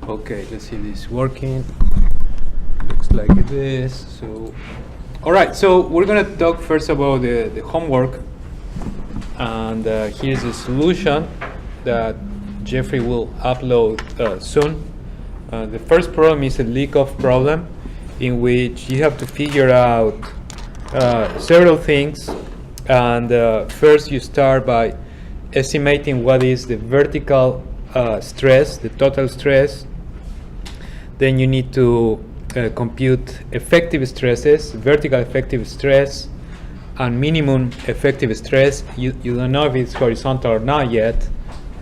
Okay, let's see if this is working. Looks like it is. So, all right. So we're gonna talk first about the homework, and here's the solution that Jeffrey will upload soon. The first problem is a leak-off problem, in which you have to figure out several things. And first, you start by estimating what is the vertical stress, the total stress. Then you need to compute effective stresses, vertical effective stress, and minimum effective stress. You don't know if it's horizontal or not yet,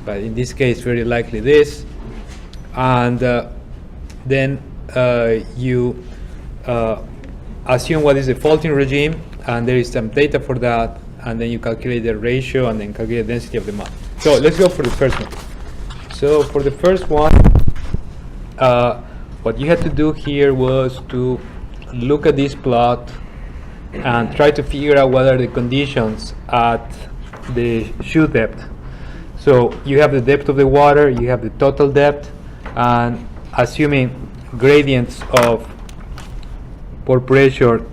but in this case, very likely this. And then you assume what is the faulting regime, and there is some data for that, and then you calculate the ratio and then calculate the density of the mud. So let's go for the first one. So for the first one, what you had to do here was to look at this plot and try to figure out what are the conditions at the shoe depth. So you have the depth of the water, you have the total depth, and assuming gradients of pore pressure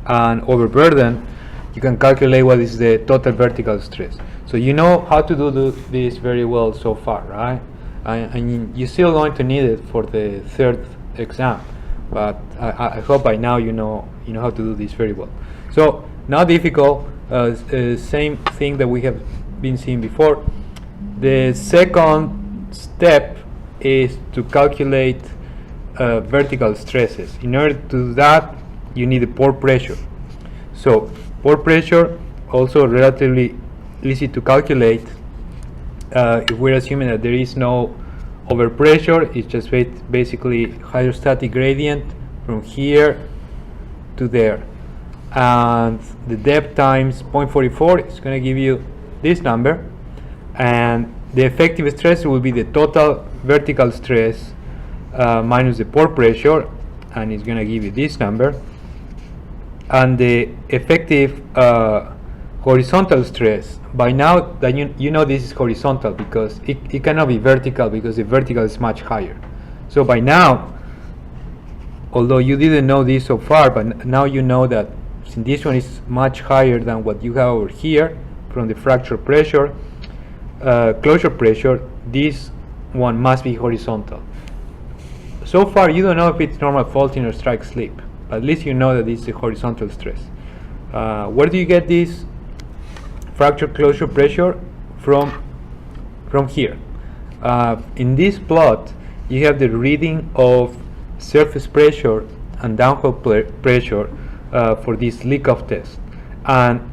and overburden, you can calculate what is the total vertical stress. So you know how to do this very well so far, right? And you're still going to need it for the third exam, but I hope by now you know how to do this very well. So not difficult, same thing that we have been seeing before. The second step is to calculate vertical stresses. In order to do that, you need a pore pressure. So pore pressure, also relatively easy to calculate. If we're assuming that there is no overpressure, it's just basically hydrostatic gradient from here to there. And the depth times 0.44 is going to give you this number. And the effective stress will be the total vertical stress minus the pore pressure, and it's going to give you this number. And the effective horizontal stress, by now that you know this is horizontal, because it cannot be vertical, because the vertical is much higher. So by now, although you didn't know this so far, but now you know that since this one is much higher than what you have over here from the fracture pressure, closure pressure, this one must be horizontal. So far you don't know if it's normal faulting or strike slip, but at least you know that this is a horizontal stress. Where do you get this fracture closure pressure? From here. In this plot, you have the reading of surface pressure and downhole pressure for this leak-off test, and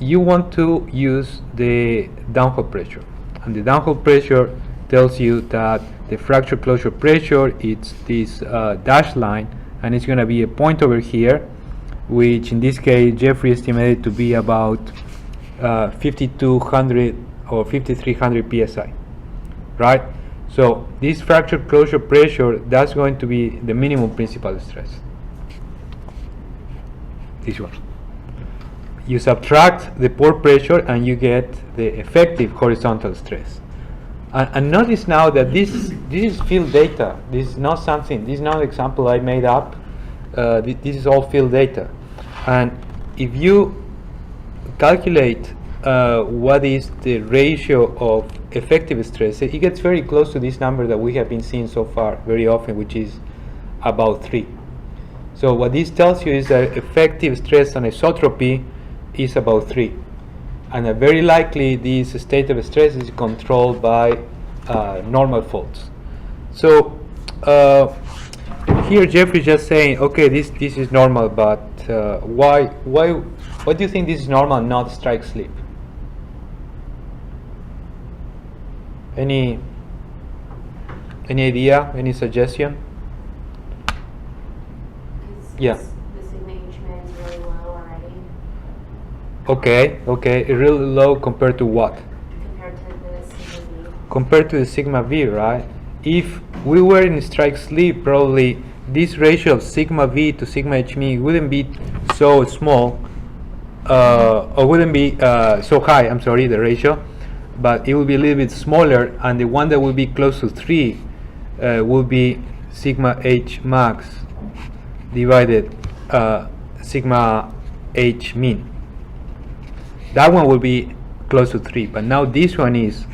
you want to use the downhole pressure, and the downhole pressure tells you that the fracture closure pressure, it's this dashed line, and it's going to be a point over here, which in this case Jeffrey estimated to be about 5200 or 5300 psi, right? So this fracture closure pressure, that's going to be the minimum principal stress, this one. You subtract the pore pressure and you get the effective horizontal stress. And notice now that this is field data. This is not something, this is not an example I made up. This is all field data. And if you calculate what is the ratio of effective stress, it gets very close to this number that we have been seeing so far very often, which is about 3. So what this tells you is that effective stress anisotropy is about 3. And very likely this state of stress is controlled by normal faults. So here Jeffrey is just saying, okay, this is normal, but why do you think this is normal and not strike slip? Any idea? Any suggestion? Yeah. The sigma H-man is really low already. Okay, really low compared to what? Compared to the sigma V. Compared to the sigma V, right? If we were in strike slip, probably this ratio of sigma V to sigma H mean wouldn't be so small, or wouldn't be so high, I'm sorry, the ratio, but it will be a little bit smaller, and the one that will be close to 3 will be sigma H max divided sigma H min. That one will be close to 3, but now this one is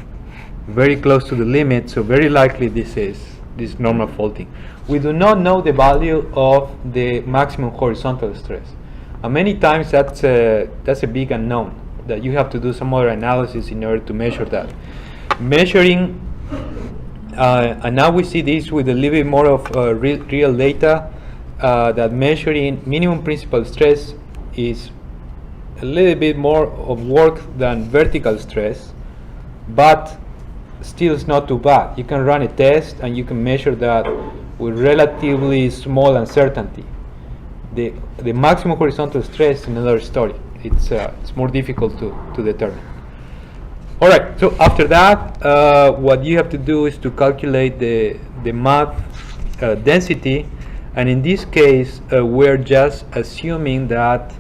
very close to the limit, so very likely this is normal faulting. We do not know the value of the maximum horizontal stress, and many times that's a big unknown that you have to do some other analysis in order to measure that. Measuring, and now we see this with a little bit more of real data, that measuring minimum principal stress is a little bit more of work than vertical stress, but still it's not too bad. You can run a test and you can measure that with relatively small uncertainty. The maximum horizontal stress is another story. It's more difficult to determine. All right, so after that, what you have to do is to calculate the math density, and in this case, we're just assuming that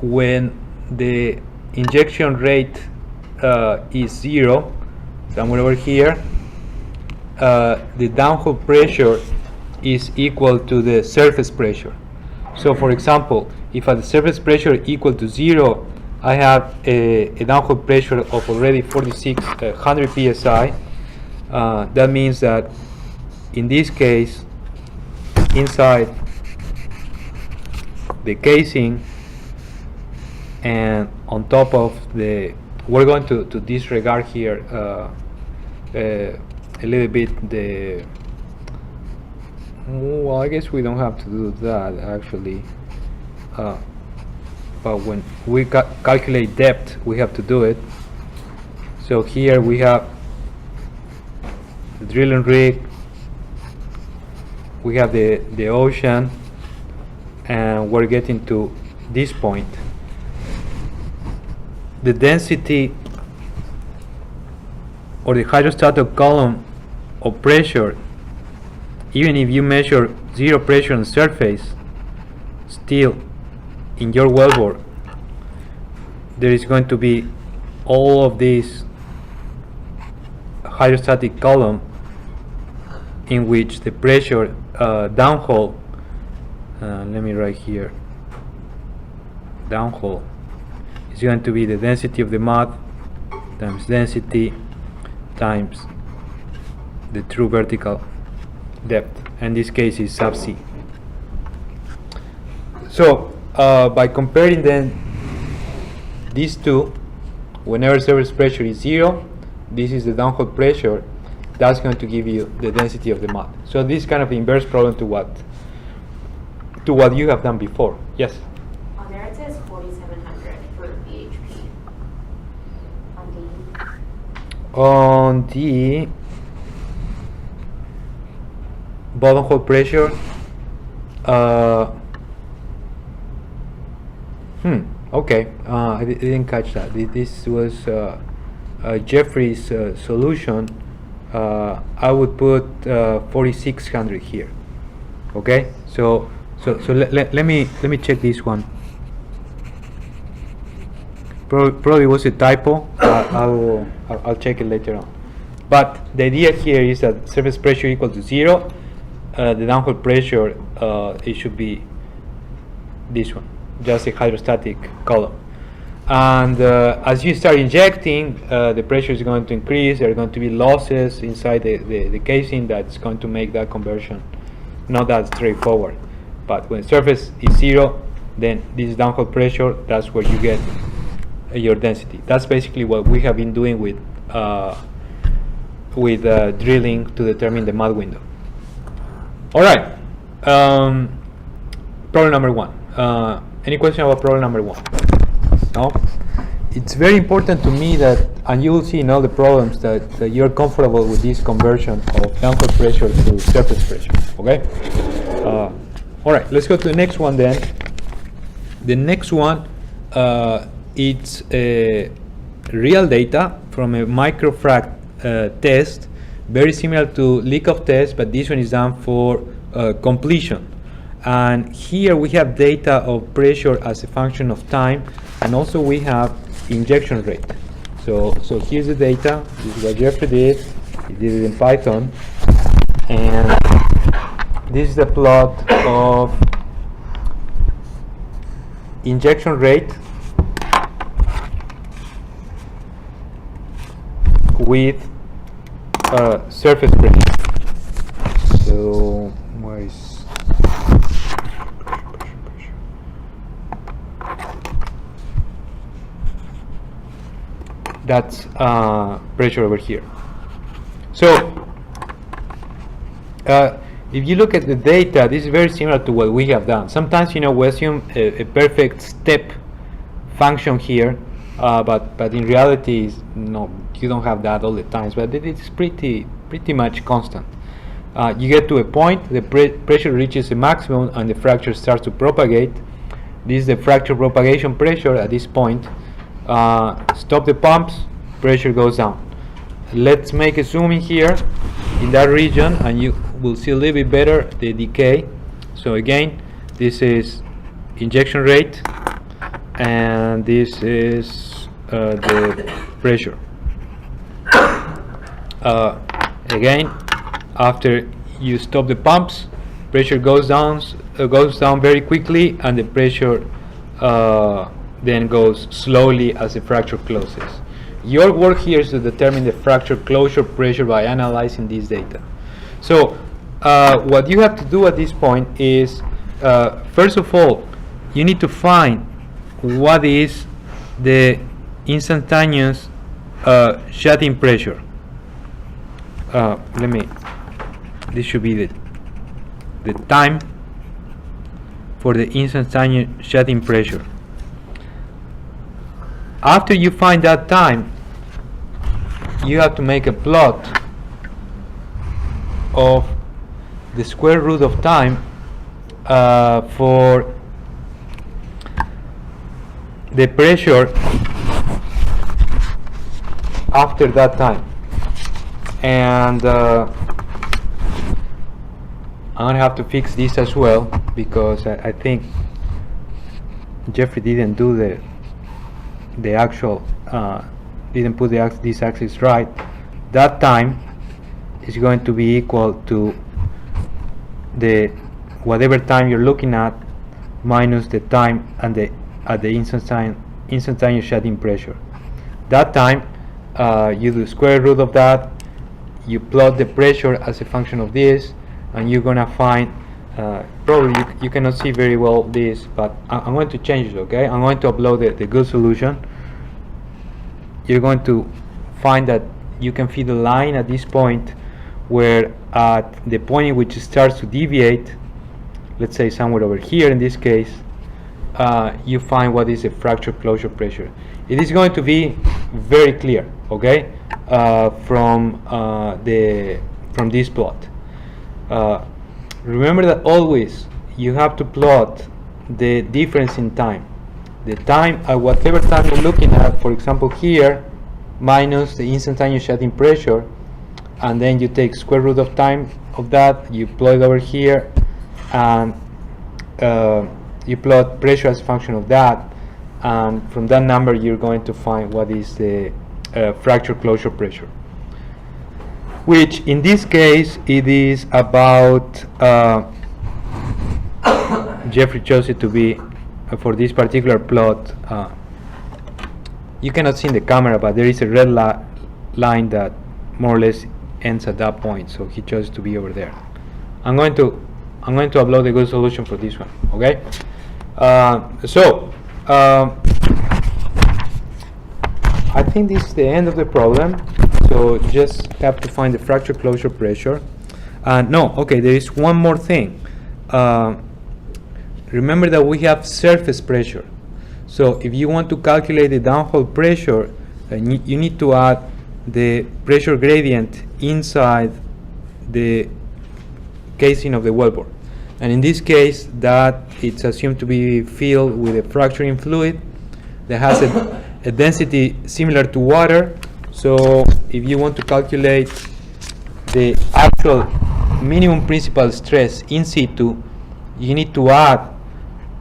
when the injection rate is 0, somewhere over here, the downhole pressure is equal to the surface pressure. So for example, if at the surface pressure equal to 0, I have a downhole pressure of already 4,600 psi. That means that in this case, inside the casing and on top of the, we're going to disregard here a little bit the, well, I guess we don't have to do that actually, but when we calculate depth we have to do it. So here we have the drilling rig, we have the ocean, and we're getting to this point. The density or the hydrostatic column of pressure, even if you measure 0 pressure on the surface, still in your wellbore there is going to be all of this hydrostatic column in which the pressure downhole, let me write here, downhole is going to be the density of the mud times density times the true vertical depth, and this case is sub C. So by comparing then these two, whenever surface pressure is 0, this is the downhole pressure, that's going to give you the density of the mud. So this is kind of inverse problem to what you have done before. Yes? On there it says 4,700 for BHP. On the bottom hole pressure, okay, I didn't catch that. This was Jeffrey's solution. I would put 4,600 here. Okay, so let me check this one. Probably was a typo. I'll check it later on. But the idea here is that surface pressure equal to 0. The downhole pressure, it should be this one, just a hydrostatic column. And as you start injecting, the pressure is going to increase. There are going to be losses inside the casing that's going to make that conversion not that straightforward. But when surface is 0, then this downhole pressure, that's where you get your density. That's basically what we have been doing with drilling to determine the mud window. All right, problem number 1. Any question about problem number 1? No? It's very important to me that, and you will see in all the problems, that you're comfortable with this conversion of downhole pressure to surface pressure. Okay? All right, let's go to the next one then. The next one, it's real data from a microfrac test, very similar to leak-off test, but this one is done for completion. And here we have data of pressure as a function of time, and also we have injection rate. So here's the data. This is what Jeffrey did. He did it in Python, and this is the plot of injection rate with surface pressure. So where is that's pressure over here. So if you look at the data, this is very similar to what we have done. Sometimes, we assume a perfect step function here, but in reality, no, you don't have that all the times. But it's pretty much constant. You get to a point, the pressure reaches a maximum, and the fracture starts to propagate. This is the fracture propagation pressure at this point. Stop the pumps, pressure goes down. Let's make a zoom in here in that region, and you will see a little bit better the decay. So again, this is injection rate, and this is the pressure. Again, after you stop the pumps, pressure goes down very quickly, and the pressure then goes slowly as the fracture closes. Your work here is to determine the fracture closure pressure by analyzing this data. So what you have to do at this point is, first of all, you need to find what is the instantaneous shutting pressure. This should be the time for the instantaneous shutting pressure. After you find that time, you have to make a plot of the square root of time for the pressure after that time. And I'm gonna have to fix this as well, because I think Jeffrey didn't do the actual didn't put this axis right. That time is going to be equal to the whatever time you're looking at minus the time and at the instantaneous shutting pressure. That time, you do square root of that, you plot the pressure as a function of this, and you're gonna find, probably you cannot see very well this, but I'm going to change it, okay? I'm going to upload the good solution. You're going to find that you can feed a line at this point, where at the point in which it starts to deviate, let's say somewhere over here in this case, you find what is the fracture closure pressure. It is going to be very clear, okay, from this plot. Remember that always you have to plot the difference in time. The time at whatever time you're looking at, for example here, minus the instantaneous shutting pressure, and then you take square root of time of that, you plot it over here, and you plot pressure as a function of that, and from that number you're going to find what is the fracture closure pressure, which in this case it is about Jeffrey chose it to be for this particular plot. You cannot see in the camera, but there is a red line that more or less ends at that point, so he chose to be over there. I'm going to upload a good solution for this one, okay? I think this is the end of the problem. So just have to find the fracture closure pressure. No, okay, there is one more thing. Remember that we have surface pressure. So if you want to calculate the downhole pressure, you need to add the pressure gradient inside the casing of the wellbore. And in this case, that it's assumed to be filled with a fracturing fluid that has a density similar to water. So if you want to calculate the actual minimum principal stress in situ, you need to add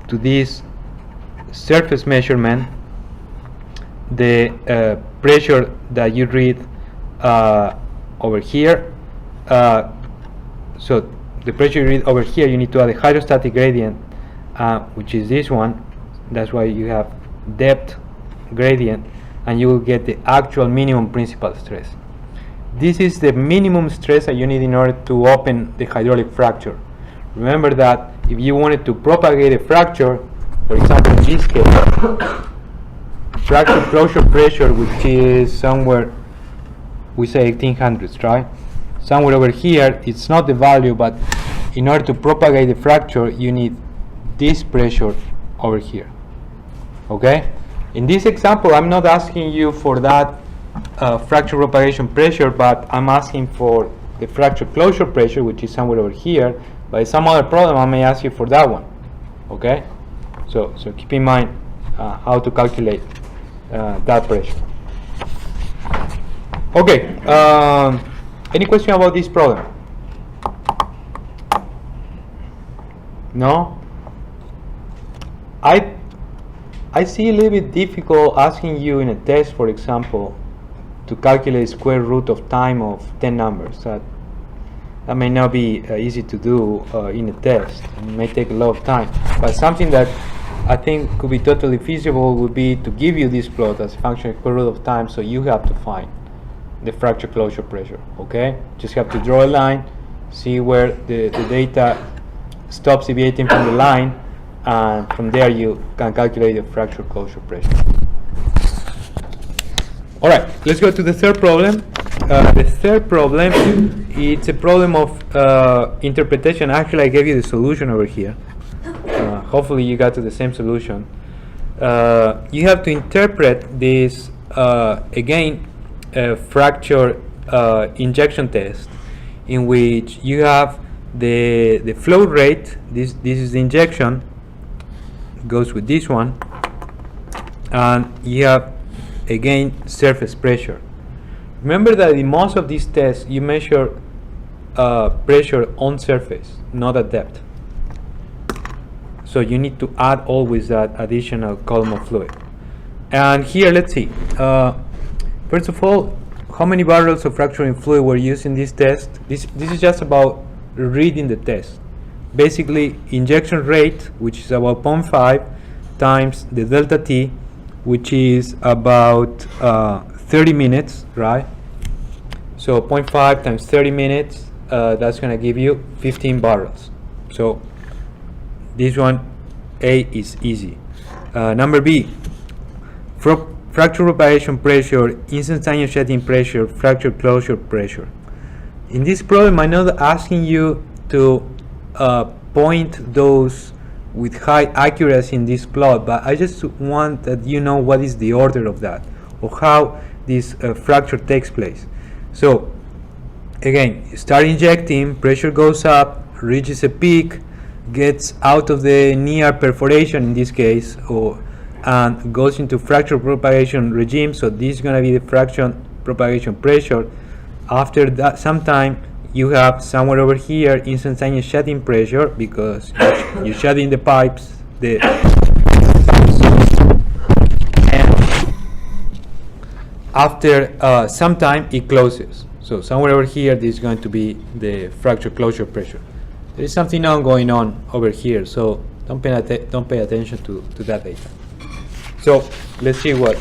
to this surface measurement the pressure that you read over here. So the pressure you read over here, you need to add a hydrostatic gradient, which is this one. That's why you have depth gradient, and you will get the actual minimum principal stress. This is the minimum stress that you need in order to open the hydraulic fracture. Remember that if you wanted to propagate a fracture, for example in this case, fracture closure pressure, which is somewhere, we say 1800s, right? Somewhere over here, it's not the value, but in order to propagate the fracture, you need this pressure over here. Okay? In this example, I'm not asking you for that fracture propagation pressure, but I'm asking for the fracture closure pressure, which is somewhere over here. But in some other problem, I may ask you for that one. Okay? So keep in mind how to calculate that pressure. Okay. Any question about this problem? No? I see a little bit difficult asking you in a test, for example, to calculate square root of time of 10 numbers. That may not be easy to do in a test. It may take a lot of time. But something that I think could be totally feasible would be to give you this plot as a function of square root of time, so you have to find the fracture closure pressure. Okay? Just have to draw a line, see where the data stops deviating from the line, and from there you can calculate the fracture closure pressure. All right, let's go to the third problem. The third problem, it's a problem of interpretation. Actually, I gave you the solution over here. Hopefully you got to the same solution. You have to interpret this, again, fracture injection test, in which you have the flow rate. This is the injection, goes with this one, and you have again surface pressure. Remember that in most of these tests you measure pressure on surface, not at depth. So you need to add always that additional column of fluid. And here, let's see. First of all, how many barrels of fracturing fluid were used in this test? This is just about reading the test. Basically, injection rate, which is about 0.5 times the delta T, which is about 30 minutes, right? So 0.5 times 30 minutes, that's going to give you 15 barrels. So this one, A, is easy. Number B, fracture propagation pressure, instantaneous shedding pressure, fracture closure pressure. In this problem, I'm not asking you to point those with high accuracy in this plot, but I just want that you know what is the order of that, or how this fracture takes place. So again, you start injecting, pressure goes up, reaches a peak, gets out of the near perforation in this case, and goes into fracture propagation regime. So this is going to be the fracture propagation pressure. After that, sometime you have somewhere over here instantaneous shedding pressure, because you shed in the pipes, and after some time it closes. So somewhere over here, this is going to be the fracture closure pressure. There is something going on over here, so don't pay attention to that data. So let's see what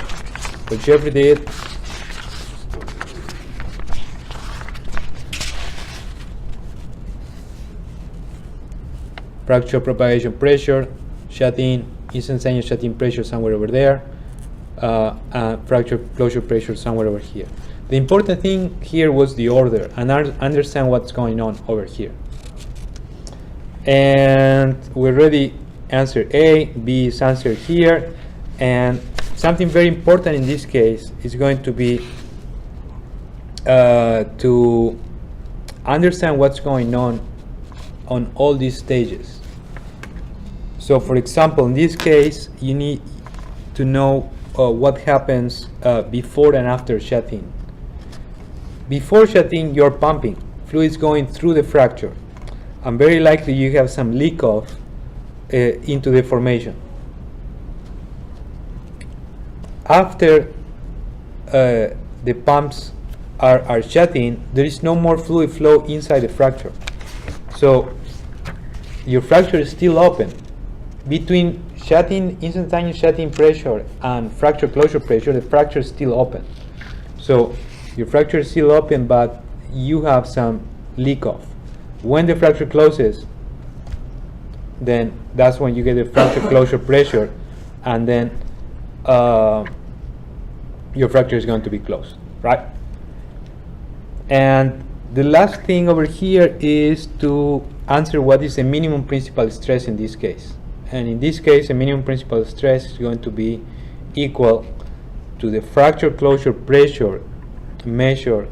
Jeffrey did. Fracture propagation pressure, shedding, instantaneous shedding pressure somewhere over there, fracture closure pressure somewhere over here. The important thing here was the order, and understand what's going on over here. And we already answered A, B is answered here, and something very important in this case is going to be to understand what's going on all these stages. So for example, in this case, you need to know what happens before and after shedding. Before shedding, you're pumping, fluids going through the fracture, and very likely you have some leak off into the formation. After the pumps are shutting, there is no more fluid flow inside the fracture. So your fracture is still open. Between instantaneous shutting pressure and fracture closure pressure, the fracture is still open. So your fracture is still open, but you have some leak off. When the fracture closes, then that's when you get the fracture closure pressure, and then your fracture is going to be closed, right? And the last thing over here is to answer what is the minimum principal stress in this case. And in this case, the minimum principal stress is going to be equal to the fracture closure pressure measured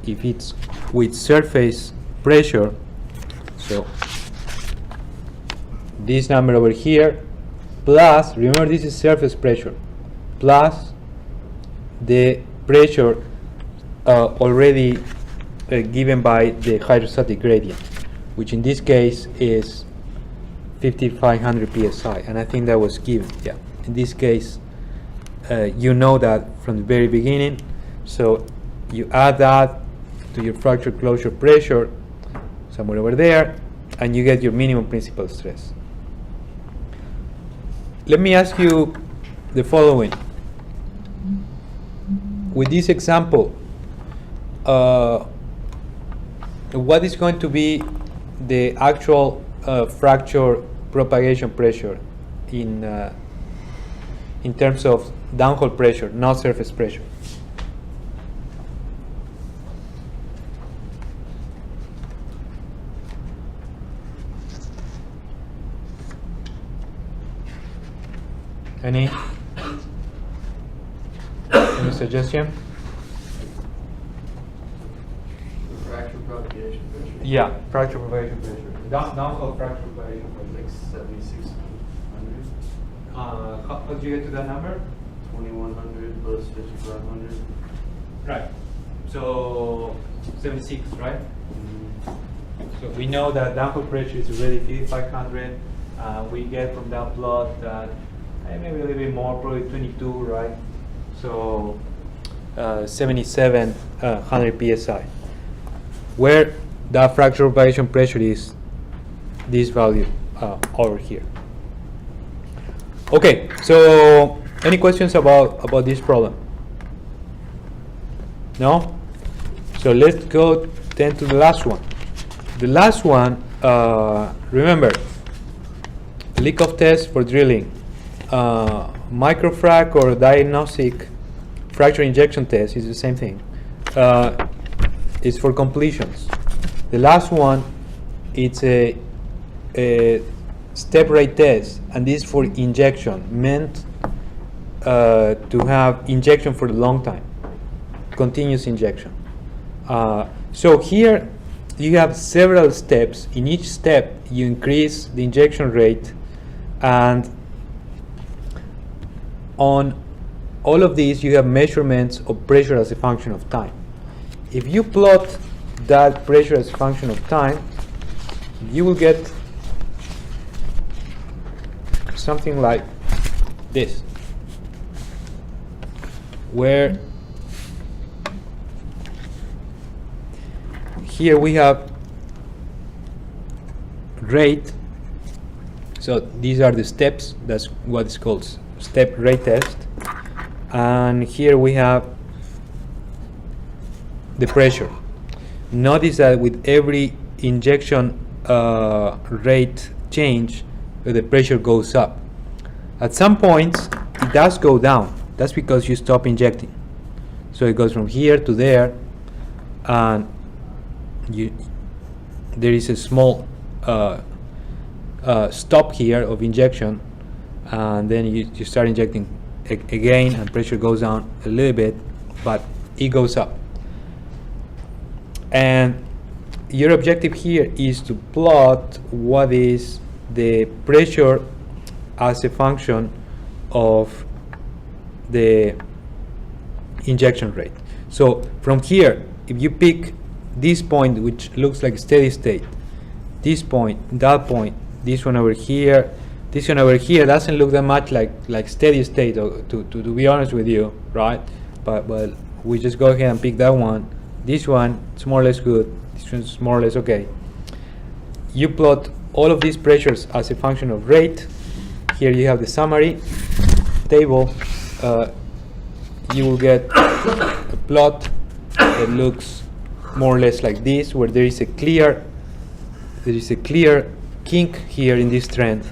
if it's with surface pressure. So this number over here plus, remember this is surface pressure, plus the pressure already given by the hydrostatic gradient, which in this case is 5500 psi, and I think that was given. Yeah, in this case you know that from the very beginning, so you add that to your fracture closure pressure somewhere over there, and you get your minimum principal stress. Let me ask you the following. With this example, what is going to be the actual fracture propagation pressure in terms of downhole pressure, not surface pressure? Any suggestion? Fracture propagation pressure? Yeah, fracture propagation pressure. Downhole fracture propagation pressure. Like 7,600. How did you get to that number? 2,100 plus 5,500. Right. So 76, right? So we know that downhole pressure is already 5,500. We get from that plot that maybe a little bit more, probably 22, right? So 7,700 psi. Where that fracture propagation pressure is this value over here. Okay, so any questions about this problem? No? So let's go then to the last one. The last one, remember, leak-off test for drilling, microfrac or diagnostic fracture injection test is the same thing. It's for completions. The last one, it's a step rate test, and this is for injection, meant to have injection for a long time, continuous injection. So here you have several steps. In each step you increase the injection rate, and on all of these you have measurements of pressure as a function of time. If you plot that pressure as a function of time, you will get something like this, where here we have rate. So these are the steps. That's what is called step rate test. And here we have the pressure. Notice that with every injection rate change, the pressure goes up. At some points it does go down. That's because you stop injecting. So it goes from here to there, and there is a small stop here of injection, and then you start injecting again, and pressure goes down a little bit, but it goes up. And your objective here is to plot what is the pressure as a function of the injection rate. So from here, if you pick this point, which looks like steady state, this point, that point, this one over here, this one over here, doesn't look that much like steady state, to be honest with you, right? But we just go ahead and pick that one. This one, it's more or less good. This one's more or less okay. You plot all of these pressures as a function of rate. Here you have the summary table. You will get a plot that looks more or less like this, where there is a clear kink here in this trend.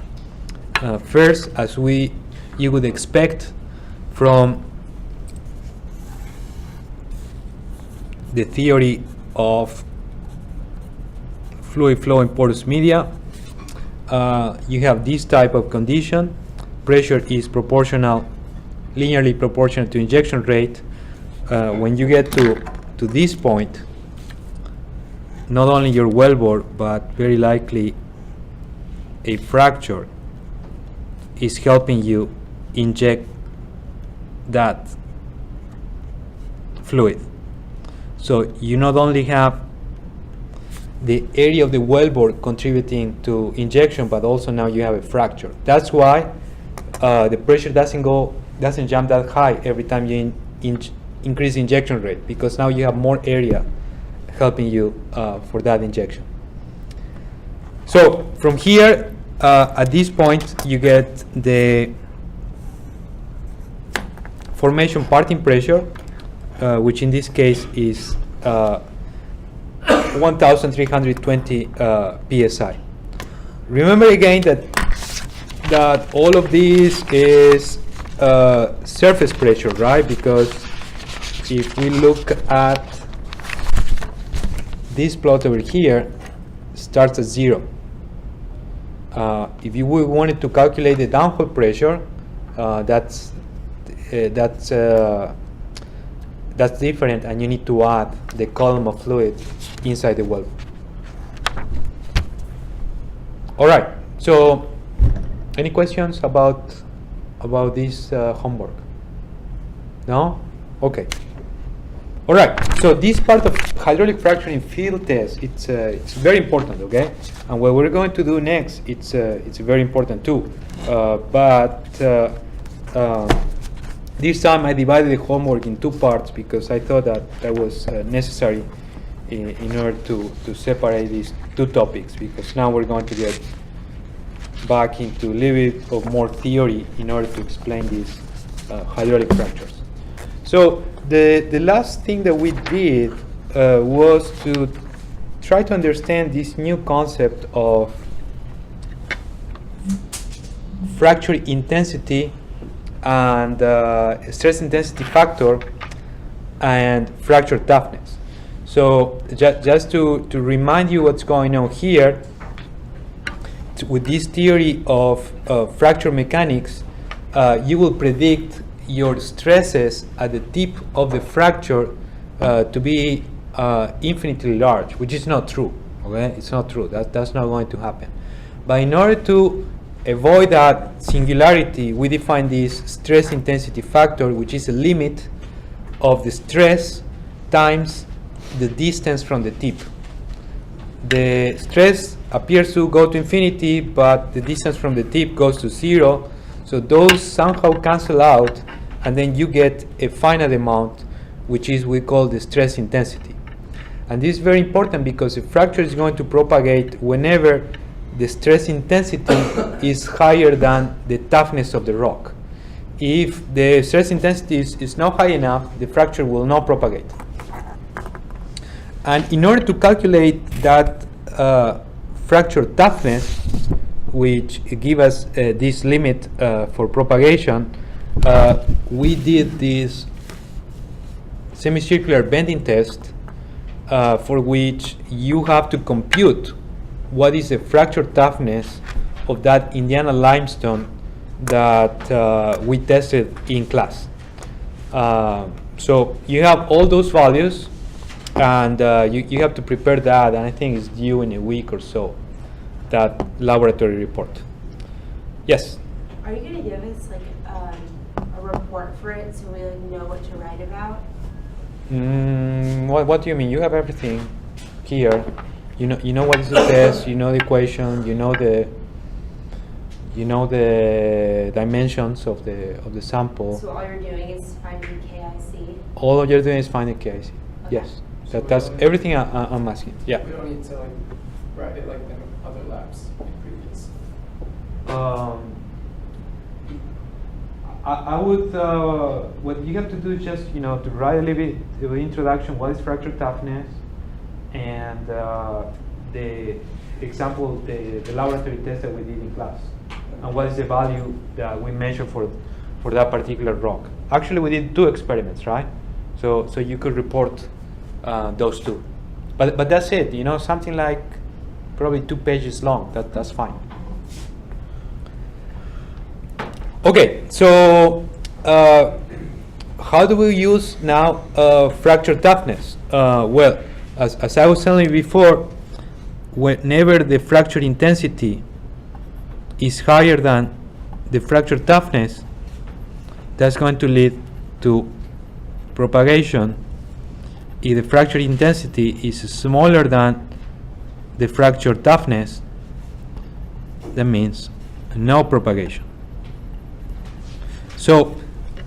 First, as you would expect from the theory of fluid flow in porous media, you have this type of condition. Pressure is linearly proportional to injection rate. When you get to this point, not only your wellbore, but very likely a fracture is helping you inject that fluid. So you not only have the area of the wellbore contributing to injection, but also now you have a fracture. That's why the pressure doesn't jump that high every time you increase injection rate, because now you have more area helping you for that injection. So from here, at this point, you get the formation parting pressure, which in this case is 1,320 psi. Remember again that all of this is surface pressure, right? Because if we look at this plot over here, starts at 0. If you wanted to calculate the downhole pressure, that's different, and you need to add the column of fluid inside the well. All right. So, any questions about this homework? No? Okay. All right. So this part of hydraulic fracturing field test, it's very important. Okay. And what we're going to do next, it's very important too. This time I divided the homework in 2 parts because I thought that was necessary in order to separate these 2 topics, because now we're going to get back into a little bit of more theory in order to explain these hydraulic fractures. So the last thing that we did was to try to understand this new concept of fracture intensity and stress intensity factor and fracture toughness. So just to remind you what's going on here, with this theory of fracture mechanics, you will predict your stresses at the tip of the fracture to be infinitely large, which is not true. Okay, it's not true. That's not going to happen. But in order to avoid that singularity, we define this stress intensity factor, which is a limit of the stress times the distance from the tip. The stress appears to go to infinity, but the distance from the tip goes to 0. So those somehow cancel out, and then you get a finite amount, which is we call the stress intensity. And this is very important because a fracture is going to propagate whenever the stress intensity is higher than the toughness of the rock. If the stress intensity is not high enough, the fracture will not propagate. And in order to calculate that fracture toughness, which give us this limit for propagation, we did this semicircular bending test for which you have to compute what is the fracture toughness of that Indiana limestone that we tested in class. So you have all those values, and you have to prepare that, and I think it's due in a week or so, that laboratory report. Yes? Are you going to give us like a report for it so we like, know what to write about? What do you mean? You have everything here. You know what is the test. You know the equation. You know you know the dimensions of the sample. So all you're doing is finding KIC? All you're doing is finding KIC. Okay. Yes, So that's everything I'm asking. Yeah. We don't need to like write it like the other labs in previous. I would, what you have to do is just, you know, to write a little bit of introduction, what is fracture toughness, and the example, the laboratory test that we did in class, and what is the value that we measured for that particular rock. Actually, we did 2 experiments, right? So you could report those 2. But that's it, you know, something like probably 2 pages long, that's fine. Okay, so how do we use now fracture toughness? Well, as I was telling you before, whenever the fracture intensity is higher than the fracture toughness, that's going to lead to propagation. If the fracture intensity is smaller than the fracture toughness, that means no propagation. So,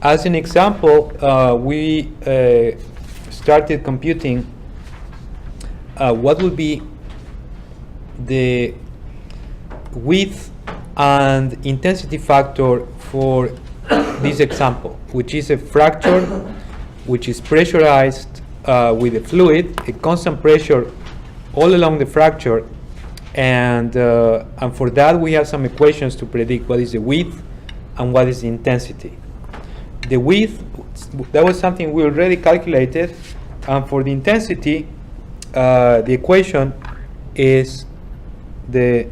as an example, we started computing what would be the width and intensity factor for this example, which is a fracture which is pressurized with a fluid, a constant pressure all along the fracture, and for that we have some equations to predict what is the width and what is the intensity. The width, that was something we already calculated, and for the intensity, the equation is the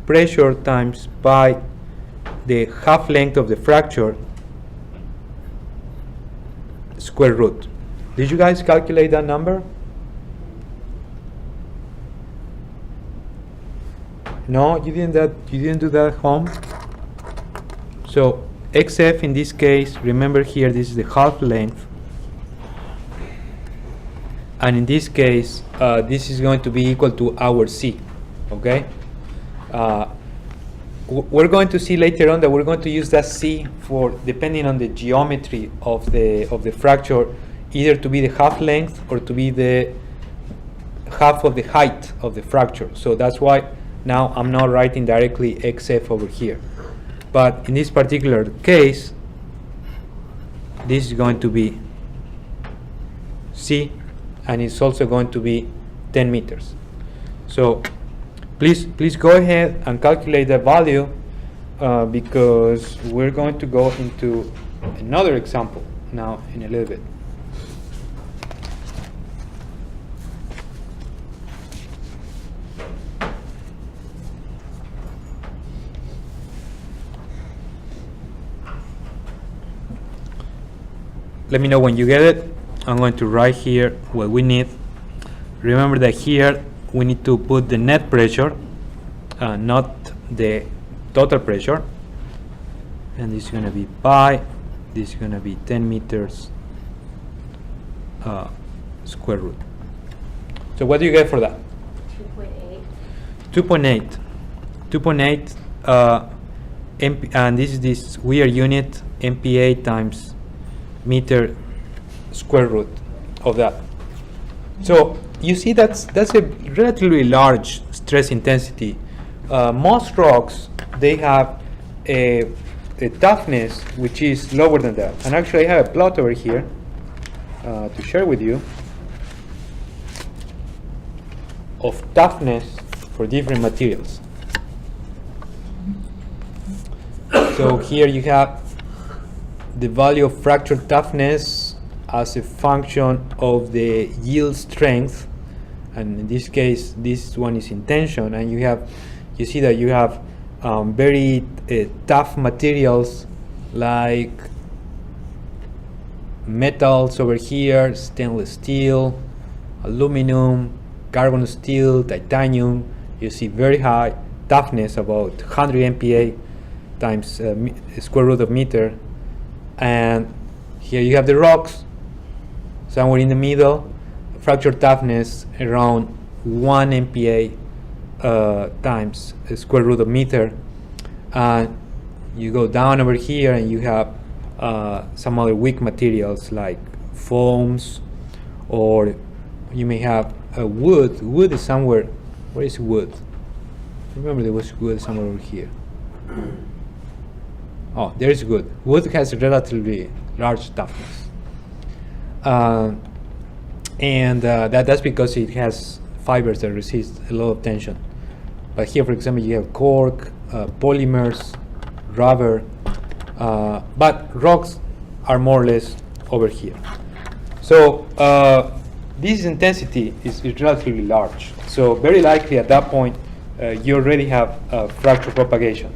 pressure times by the half length of the fracture square root. Did you guys calculate that number? No, you didn't do that at home. So XF in this case, remember here this is the half length, and in this case this is going to be equal to our C. Okay, we're going to see later on that we're going to use that C for, depending on the geometry of the fracture, either to be the half length or to be the half of the height of the fracture. So that's why now I'm not writing directly XF over here. But in this particular case, this is going to be C, and it's also going to be 10 meters. So please go ahead and calculate the value because we're going to go into another example now in a little bit. Let me know when you get it. I'm going to write here what we need. Remember that here we need to put the net pressure, not the total pressure. And this is going to be pi. This is going to be 10 meters square root. So what do you get for that? 2.8. 2.8. 2.8. And this is this weird unit, MPa times meter square root of that. So you see that's a relatively large stress intensity. Most rocks, they have a toughness which is lower than that. And actually I have a plot over here to share with you of toughness for different materials. So here you have the value of fracture toughness as a function of the yield strength, and in this case this one is in tension, and you see that you have very tough materials like metals over here, stainless steel, aluminum, carbon steel, titanium. You see very high toughness, about 100 MPa times square root of meter. And here you have the rocks somewhere in the middle, fracture toughness around 1 MPa times square root of meter. You go down over here and you have some other weak materials like foams, or you may have wood. Wood is somewhere. Where is wood? Remember there was wood somewhere over here. Oh, there's wood. Wood has relatively large toughness. That's because it has fibers that resist a lot of tension. But here, for example, you have cork, polymers, rubber, but rocks are more or less over here. So this intensity is relatively large. So very likely at that point, you already have fracture propagation.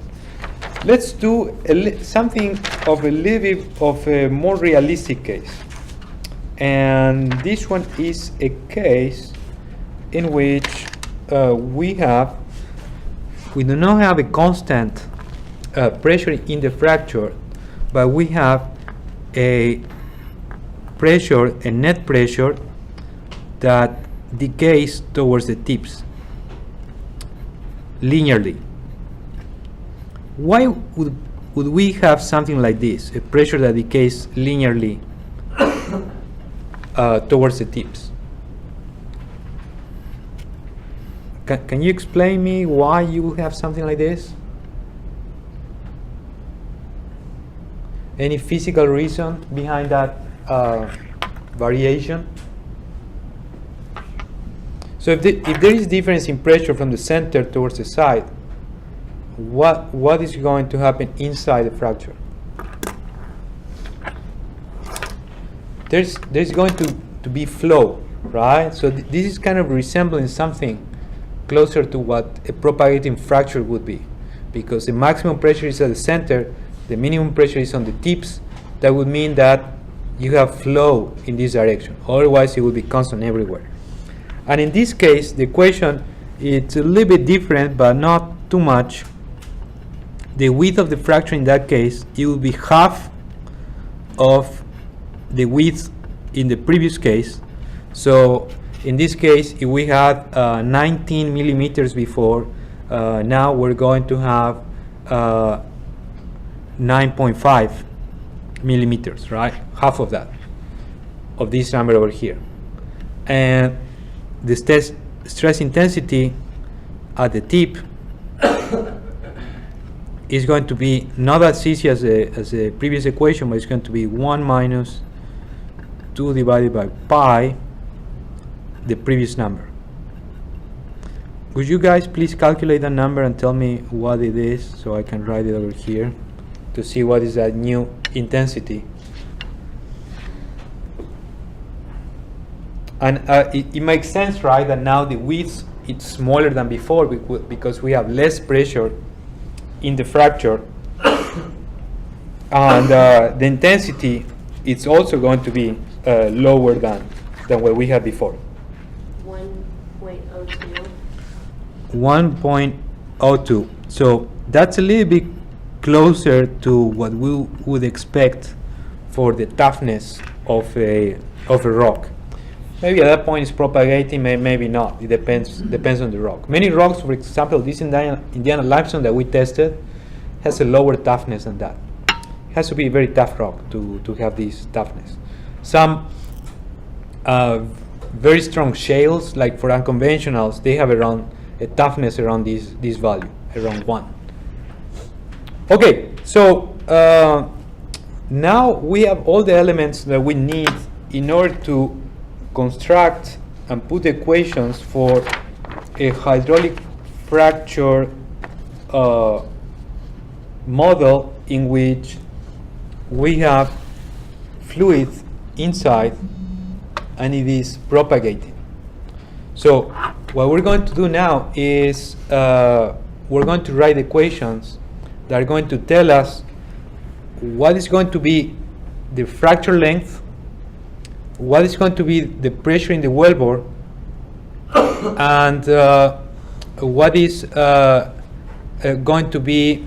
Let's do something of a little bit of a more realistic case. And this one is a case in which we do not have a constant pressure in the fracture, but we have a net pressure that decays towards the tips linearly. Why would we have something like this, a pressure that decays linearly towards the tips? Can you explain me why you will have something like this? Any physical reason behind that variation? So if there is difference in pressure from the center towards the side, what is going to happen inside the fracture? There's going to be flow, right? So this is kind of resembling something closer to what a propagating fracture would be, because the maximum pressure is at the center, the minimum pressure is on the tips. That would mean that you have flow in this direction. Otherwise, it would be constant everywhere. And in this case, the equation is a little bit different, but not too much. The width of the fracture in that case, it will be half of the width in the previous case. So in this case, if we had 19 millimeters before, now we're going to have 9.5 millimeters, right? Half of that, of this number over here. And the stress intensity at the tip is going to be not as easy as the previous equation, but it's going to be 1 minus 2 divided by pi, the previous number. Would you guys please calculate that number and tell me what it is, so I can write it over here to see what is that new intensity. And it makes sense, right, that now the width is smaller than before because we have less pressure in the fracture, and the intensity is also going to be lower than what we had before. 1.02. 1.02. So that's a little bit closer to what we would expect for the toughness of a rock. Maybe at that point it's propagating, maybe not. It depends on the rock. Many rocks, for example, this Indiana limestone that we tested has a lower toughness than that. It has to be a very tough rock to have this toughness. Some very strong shales, like for unconventionals, they have around a toughness around this value, around 1. Okay, so now we have all the elements that we need in order to construct and put equations for a hydraulic fracture model in which we have fluid inside and it is propagating. So what we're going to do now is we're going to write equations that are going to tell us what is going to be the fracture length, what is going to be the pressure in the wellbore, and what is going to be,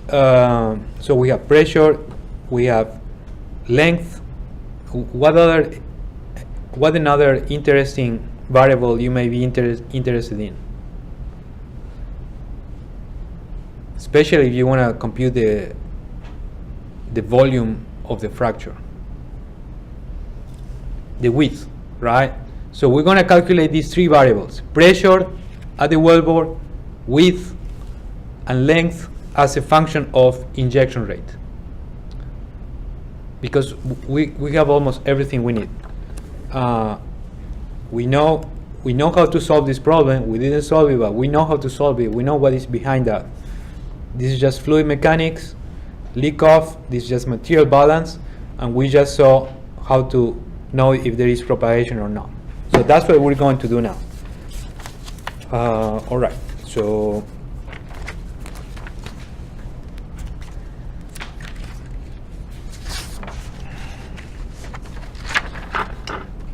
so we have pressure, we have length, what another interesting variable you may be interested in? especially if you want to compute the volume of the fracture, the width, right? So we're going to calculate these three variables: pressure at the wellbore, width, and length as a function of injection rate. Because we have almost everything we need. We know how to solve this problem. We didn't solve it, but we know how to solve it. We know what is behind that. This is just fluid mechanics, leak off. This is just material balance, and we just saw how to know if there is propagation or not. So that's what we're going to do now. All right. So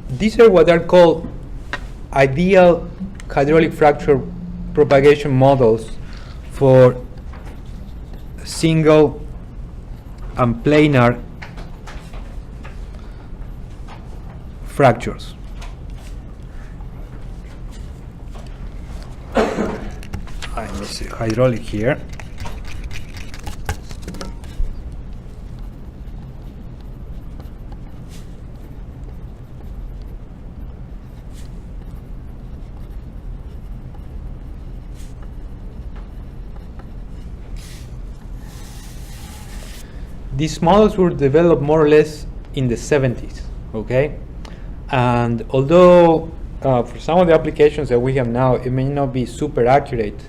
these are what are called ideal hydraulic fracture propagation models for single and planar fractures. Let me see, hydraulic here. These models were developed more or less in the 70s, okay? And although for some of the applications that we have now, it may not be super accurate,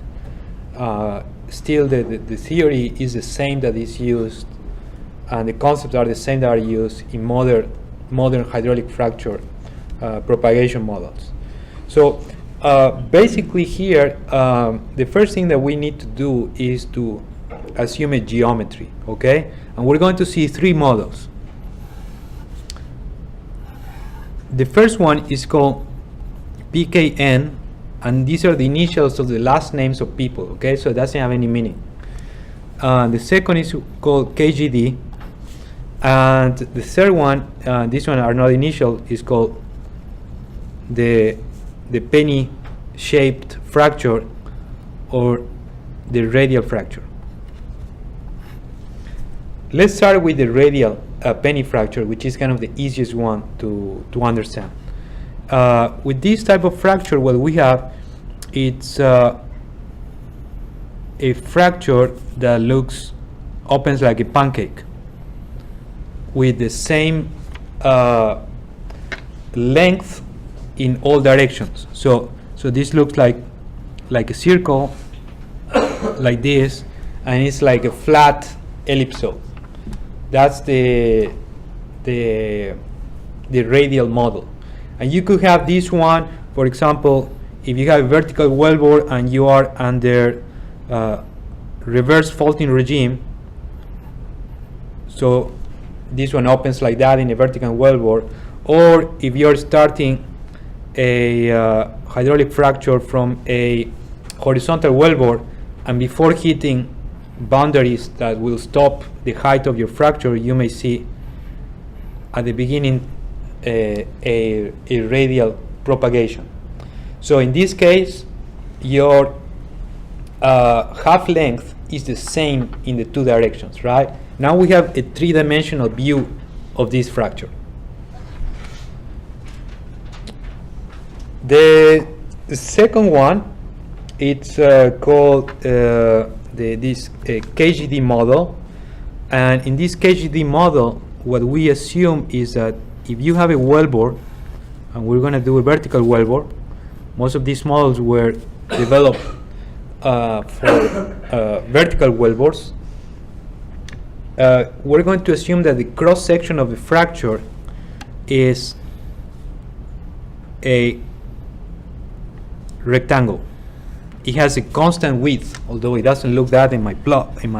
still the theory is the same that is used, and the concepts are the same that are used in modern hydraulic fracture propagation models. So basically here, the first thing that we need to do is to assume a geometry, okay? And we're going to see three models. The first one is called PKN, and these are the initials of the last names of people, okay? So it doesn't have any meaning. The second is called KGD, and the third one, this one are not initial, is called the penny-shaped fracture or the radial fracture. Let's start with the radial penny fracture, which is kind of the easiest one to understand. With this type of fracture, what we have, it's a fracture that opens like a pancake with the same length in all directions. So this looks like a circle, like this, and it's like a flat ellipsoid. That's the radial model. And you could have this one, for example, if you have a vertical wellbore and you are under reverse faulting regime. So this one opens like that in a vertical wellbore. Or if you're starting a hydraulic fracture from a horizontal wellbore, and before hitting boundaries that will stop the height of your fracture, you may see at the beginning a radial propagation. So in this case, your half length is the same in the two directions, right? Now we have a three-dimensional view of this fracture. The second one, it's called this KGD model, and in this KGD model, what we assume is that if you have a wellbore, and we're going to do a vertical wellbore, most of these models were developed for vertical wellbores. We're going to assume that the cross section of the fracture is a rectangle. It has a constant width, although it doesn't look that in my plot, in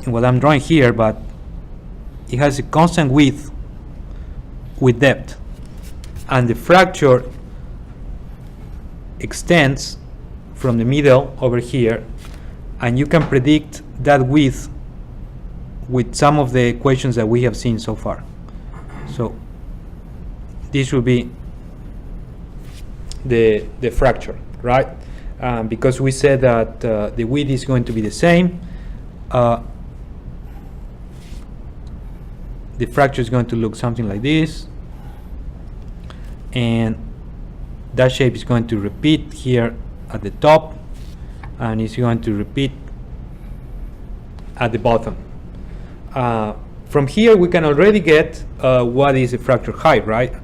what I'm drawing here, but it has a constant width with depth, and the fracture extends from the middle over here, and you can predict that width with some of the equations that we have seen so far. So this will be the fracture, right? because we said that the width is going to be the same. The fracture is going to look something like this, and that shape is going to repeat here at the top, and it's going to repeat at the bottom. From here we can already get what is the fracture height, right?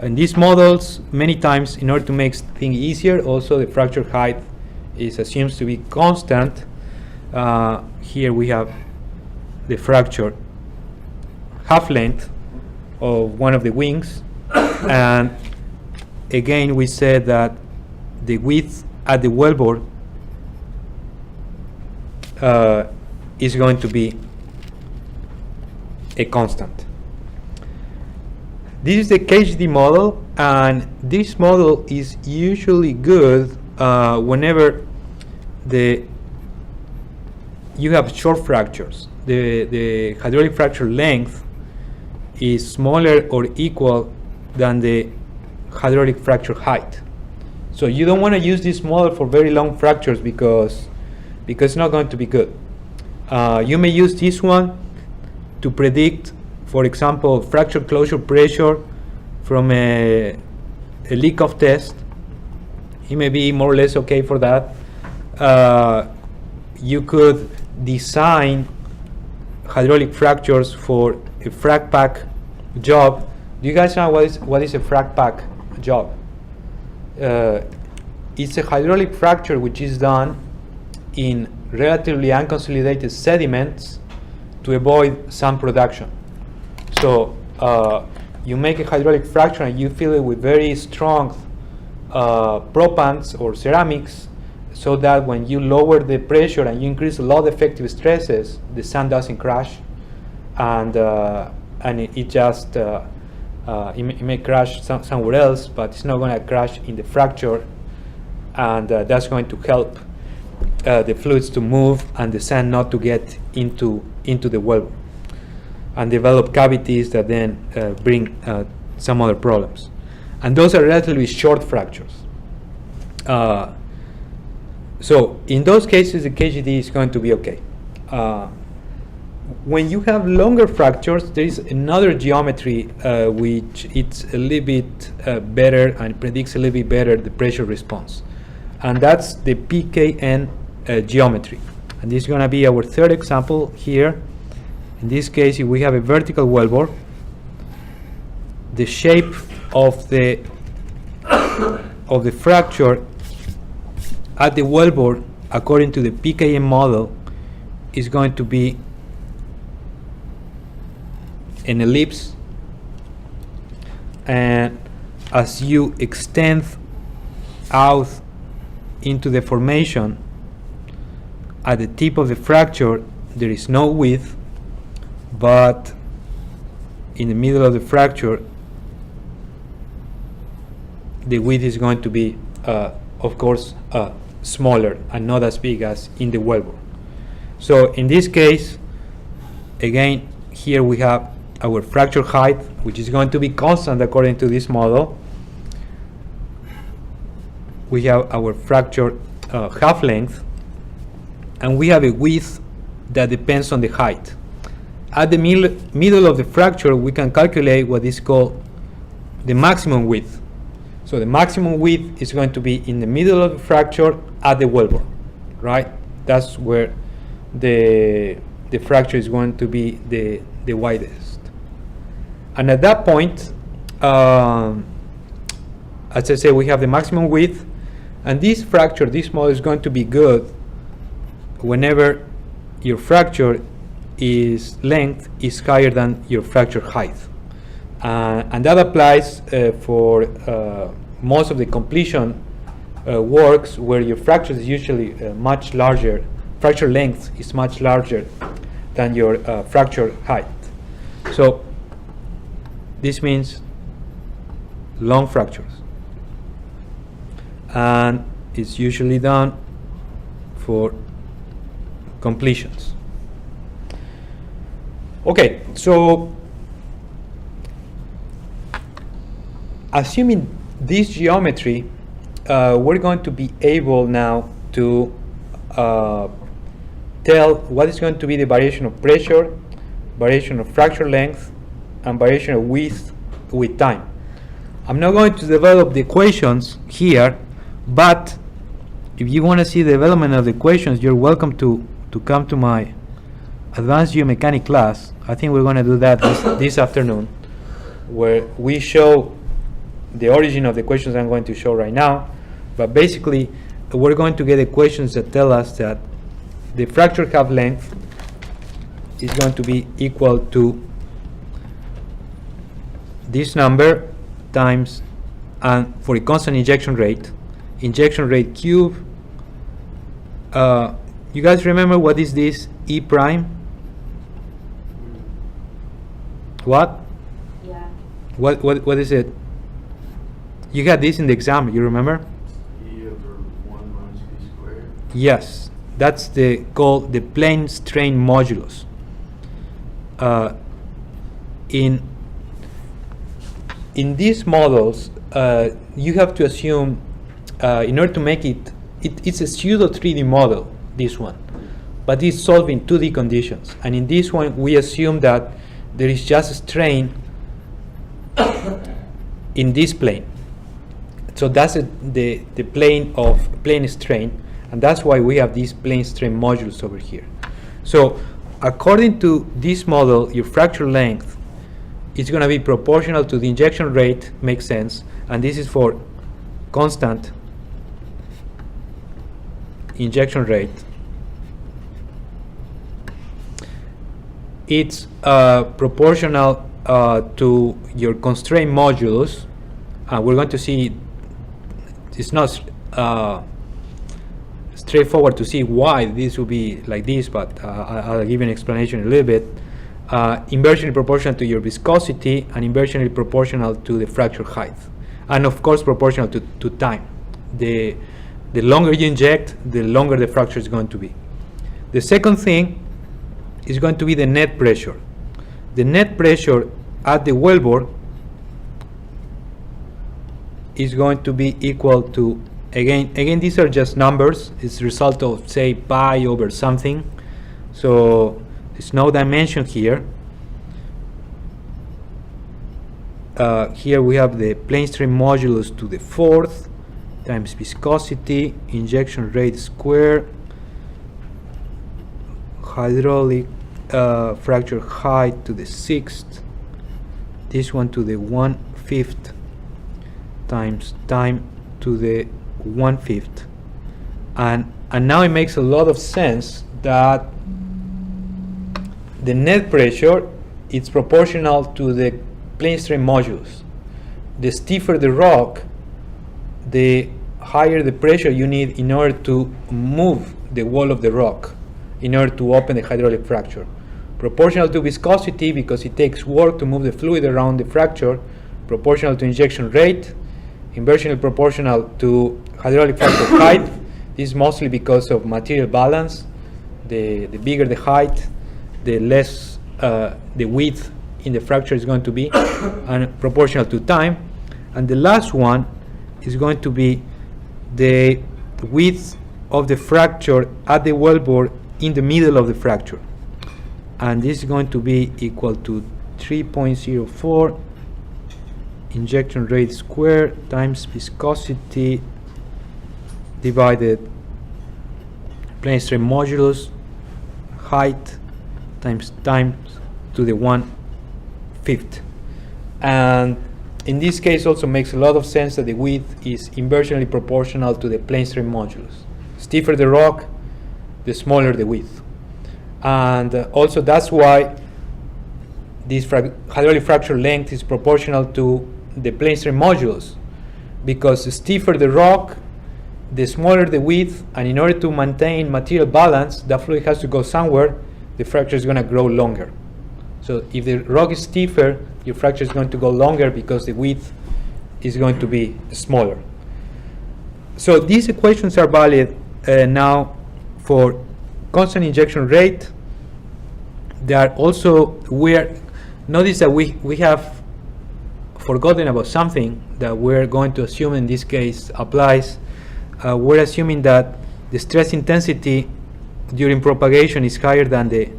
In these models, many times, in order to make things easier, also the fracture height is assumed to be constant. Here we have the fracture half length of one of the wings, and again we said that the width at the wellbore is going to be a constant. This is the KHD model, and this model is usually good whenever you have short fractures. The hydraulic fracture length is smaller or equal than the hydraulic fracture height. So you don't want to use this model for very long fractures because it's not going to be good. You may use this one to predict, for example, fracture closure pressure from a leak-off test. It may be more or less okay for that. You could design hydraulic fractures for a frac pack job. Do you guys know what is a frac pack job? It's a hydraulic fracture which is done in relatively unconsolidated sediments to avoid sand production. So you make a hydraulic fracture and you fill it with very strong propants or ceramics, so that when you lower the pressure and you increase a lot of effective stresses, the sand doesn't crash, and it just it may crash somewhere else, but it's not going to crash in the fracture, and that's going to help the fluids to move and the sand not to get into the well and develop cavities that then bring some other problems. And those are relatively short fractures. So in those cases, the KGD is going to be okay. When you have longer fractures, there is another geometry which it's a little bit better and predicts a little bit better the pressure response. And that's the PKN geometry. And this is going to be our third example here. In this case, if we have a vertical wellbore, the shape of the fracture at the wellbore, according to the PKN model, is going to be an ellipse, and as you extend out into the formation, at the tip of the fracture there is no width, but in the middle of the fracture the width is going to be of course smaller and not as big as in the wellbore. So in this case, again, here we have our fracture height, which is going to be constant according to this model. We have our fracture half length, and we have a width that depends on the height. At the middle of the fracture, we can calculate what is called the maximum width. So the maximum width is going to be in the middle of the fracture at the wellbore, right? That's where the fracture is going to be the widest. And at that point, as I say, we have the maximum width, and this fracture, this model is going to be good whenever your fracture length is higher than your fracture height. And that applies for most of the completion works where your fracture is usually much larger, fracture length is much larger than your fracture height. So this means long fractures, and it's usually done for completions. Okay, so assuming this geometry, we're going to be able now to tell what is going to be the variation of pressure, variation of fracture length, and variation of width with time. I'm not going to develop the equations here, but if you want to see the development of the equations, you're welcome to come to my advanced geomechanics class. I think we're going to do that this afternoon, where we show the origin of the equations I'm going to show right now. But basically, we're going to get equations that tell us that the fracture half length is going to be equal to this number times, and for a constant injection rate cube. You guys remember what is this E prime? What? Yeah. What is it? You got this in the exam, you remember? E over 1 minus B squared. Yes, that's called the plane strain modulus. In these models, you have to assume, in order to make it's a pseudo 3D model, this one, but it's solving 2D conditions. And in this one, we assume that there is just a strain in this plane. So that's the plane of plane strain, and that's why we have this plane strain modulus over here. So according to this model, your fracture length is going to be proportional to the injection rate, makes sense, and this is for constant injection rate. It's proportional to your constraint modulus. We're going to see it's not straightforward to see why this will be like this, but I'll give you an explanation in a little bit. Inversely proportional to your viscosity and inversely proportional to the fracture height, and of course proportional to time. The longer you inject, the longer the fracture is going to be. The second thing is going to be the net pressure. The net pressure at the wellbore is going to be equal to, again these are just numbers, it's the result of, say, pi over something, so there's no dimension here. Here we have the plane strain modulus to the fourth times viscosity, injection rate square, hydraulic fracture height to the sixth, this one to the 1/5 times time to the 1/5, and now it makes a lot of sense that the net pressure is proportional to the plane strain modulus. The stiffer the rock, the higher the pressure you need in order to move the wall of the rock, in order to open the hydraulic fracture. Proportional to viscosity, because it takes work to move the fluid around the fracture. Proportional to injection rate. Inversely proportional to hydraulic fracture height. This is mostly because of material balance. The bigger the height, the less the width in the fracture is going to be, and proportional to time. And the last one is going to be the width of the fracture at the wellbore in the middle of the fracture, and this is going to be equal to 3.04 injection rate square times viscosity divided plane strain modulus height times time to the 1/5. And in this case also makes a lot of sense that the width is inversely proportional to the plane strain modulus. Stiffer the rock, the smaller the width. And also that's why this hydraulic fracture length is proportional to the plane strain modulus, because the stiffer the rock, the smaller the width, and in order to maintain material balance, the fluid has to go somewhere, the fracture is going to grow longer. So if the rock is stiffer, your fracture is going to go longer because the width is going to be smaller. So these equations are valid now for constant injection rate. They are also, notice that we have forgotten about something that we're going to assume in this case applies. We're assuming that the stress intensity during propagation is higher than the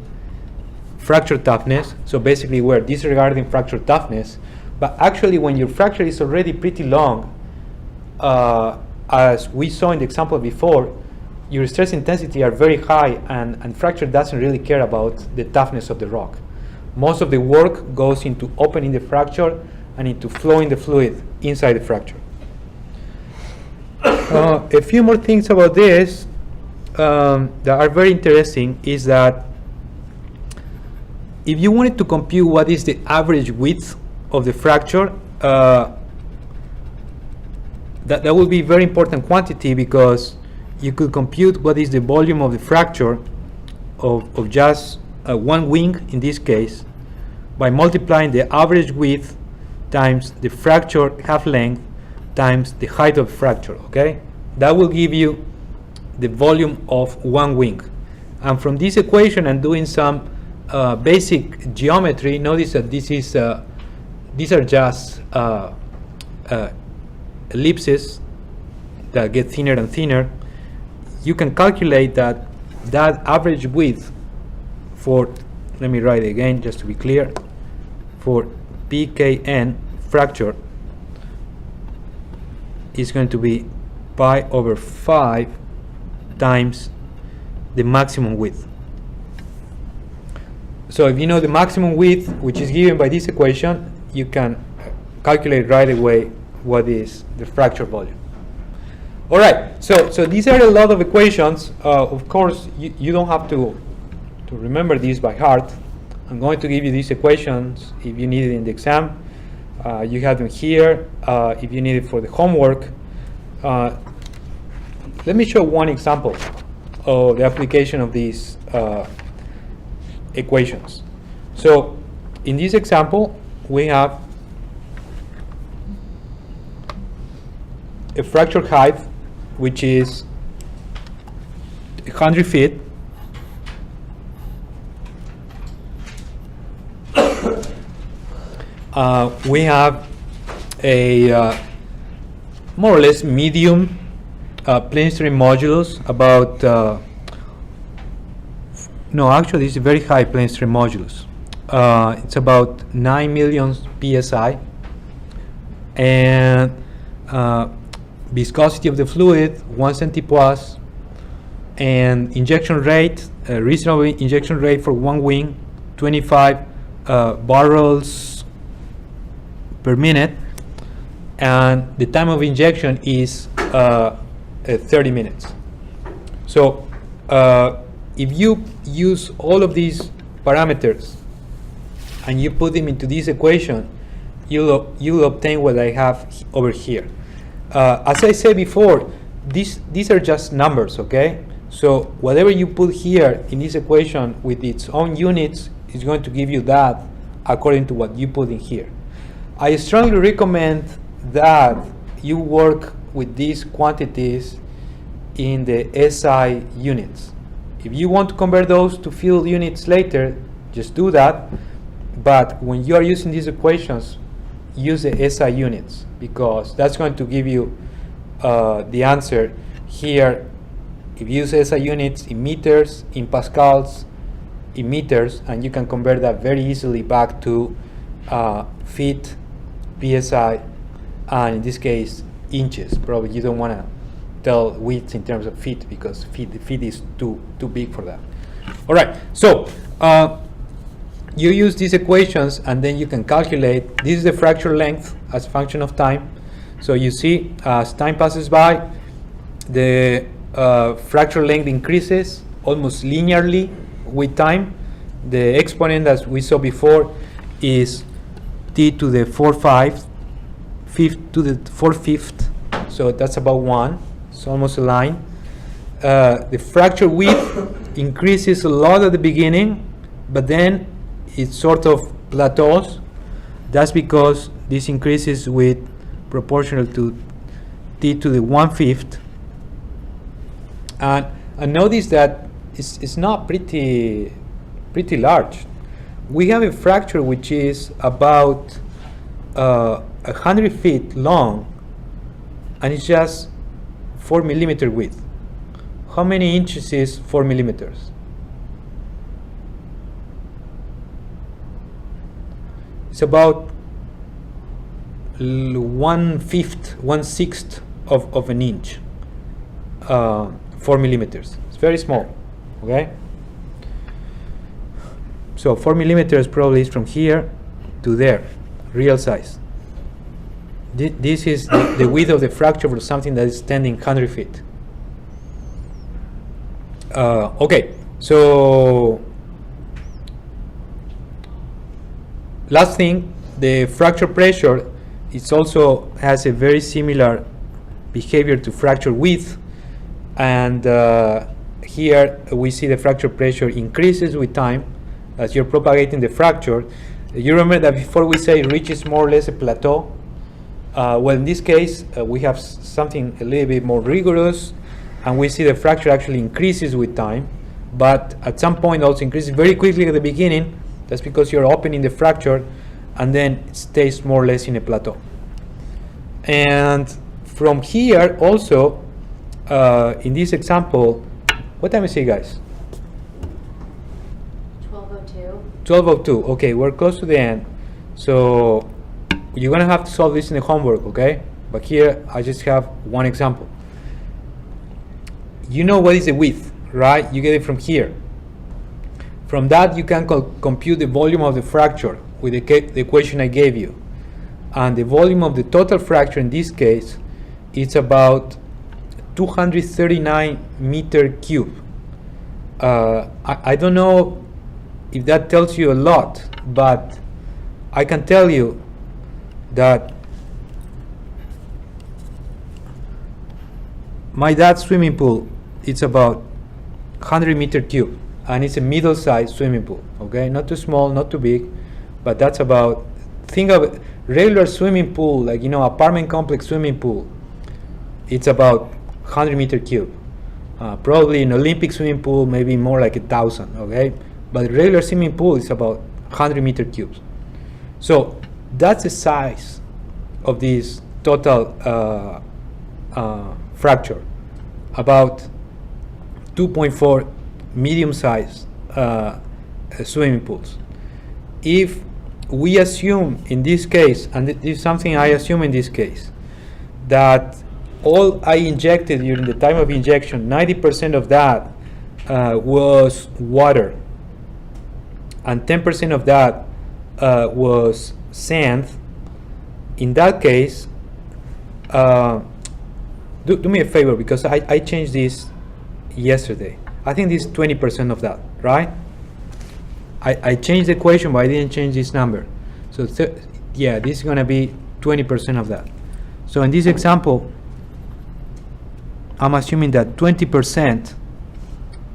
fracture toughness. So basically we're disregarding fracture toughness. But actually when your fracture is already pretty long, as we saw in the example before, your stress intensity are very high, and fracture doesn't really care about the toughness of the rock. Most of the work goes into opening the fracture and into flowing the fluid inside the fracture. A few more things about this that are very interesting is that if you wanted to compute what is the average width of the fracture, that would be a very important quantity, because you could compute what is the volume of the fracture of just one wing in this case by multiplying the average width times the fracture half length times the height of the fracture. Okay, that will give you the volume of one wing. And from this equation and doing some basic geometry, notice that this is these are just ellipses that get thinner and thinner. You can calculate that average width for, let me write it again just to be clear, for PKN fracture is going to be pi over 5 times the maximum width. So if you know the maximum width, which is given by this equation, you can calculate right away what is the fracture volume. All right, so these are a lot of equations. Of course, you don't have to remember these by heart. I'm going to give you these equations if you need it in the exam. You have them here if you need it for the homework. Let me show one example of the application of these equations. So in this example, we have a fracture height which is 100 feet. We have a more or less medium plane strain modulus, about no, actually it's a very high plane strain modulus. It's about 9 million psi, and viscosity of the fluid 1 centi plus, and injection rate, reasonable injection rate for one wing, 25 barrels per minute, and the time of injection is 30 minutes. So if you use all of these parameters and you put them into this equation, you'll obtain what I have over here. As I said before, these are just numbers, okay? So whatever you put here in this equation with its own units is going to give you that according to what you put in here. I strongly recommend that you work with these quantities in the SI units. If you want to convert those to field units later, just do that. But when you are using these equations, use the SI units, because that's going to give you the answer here. If you use SI units in meters, in pascals, in meters, and you can convert that very easily back to feet, PSI, and in this case, inches. Probably you don't want to tell widths in terms of feet, because feet is too big for that. All right, so you use these equations and then you can calculate. This is the fracture length as a function of time. So you see, as time passes by, the fracture length increases almost linearly with time. The exponent, as we saw before, is t to the 4/5 to the 4/5. So that's about 1. It's almost a line. The fracture width increases a lot at the beginning, but then it sort of plateaus. That's because this increases with proportional to t to the 1/5. And notice that it's not pretty large. We have a fracture which is about 100 feet long, and it's just 4 millimeter width. How many inches is 4 millimeters? It's about 1/6 of an inch. 4 millimeters. It's very small. Okay. So 4 millimeters probably is from here to there, real size. This is the width of the fracture for something that is standing 100 feet. Okay, so last thing, the fracture pressure it also has a very similar behavior to fracture width, and here we see the fracture pressure increases with time as you're propagating the fracture. You remember that before we say it reaches more or less a plateau. Well, in this case, we have something a little bit more rigorous, and we see the fracture actually increases with time, but at some point also increases very quickly at the beginning. That's because you're opening the fracture, and then it stays more or less in a plateau. And from here also, in this example, what time is it, guys? 12:02. 12:02. Okay, we're close to the end. So you're going to have to solve this in the homework, okay? But here I just have one example. You know what is the width, right? You get it from here. From that, you can compute the volume of the fracture with the equation I gave you. And the volume of the total fracture in this case is about 239 meter cube. I don't know if that tells you a lot, but I can tell you that my dad's swimming pool, it's about 100 meter cube, and it's a middle-sized swimming pool, okay? Not too small, not too big, but that's about, think of it, regular swimming pool, like, you know, apartment complex swimming pool, it's about 100 meter cube. Probably an Olympic swimming pool, maybe more like 1,000, okay? But regular swimming pool is about 100 meter cubes. So that's the size of this total fracture, about 2.4 medium-sized swimming pools. If we assume in this case, and this is something I assume in this case, that all I injected during the time of injection, 90% of that was water, and 10% of that was sand. In that case, do me a favor, because I changed this yesterday. I think this is 20% of that, right? I changed the equation, but I didn't change this number. So yeah, this is going to be 20% of that. So in this example, I'm assuming that 20%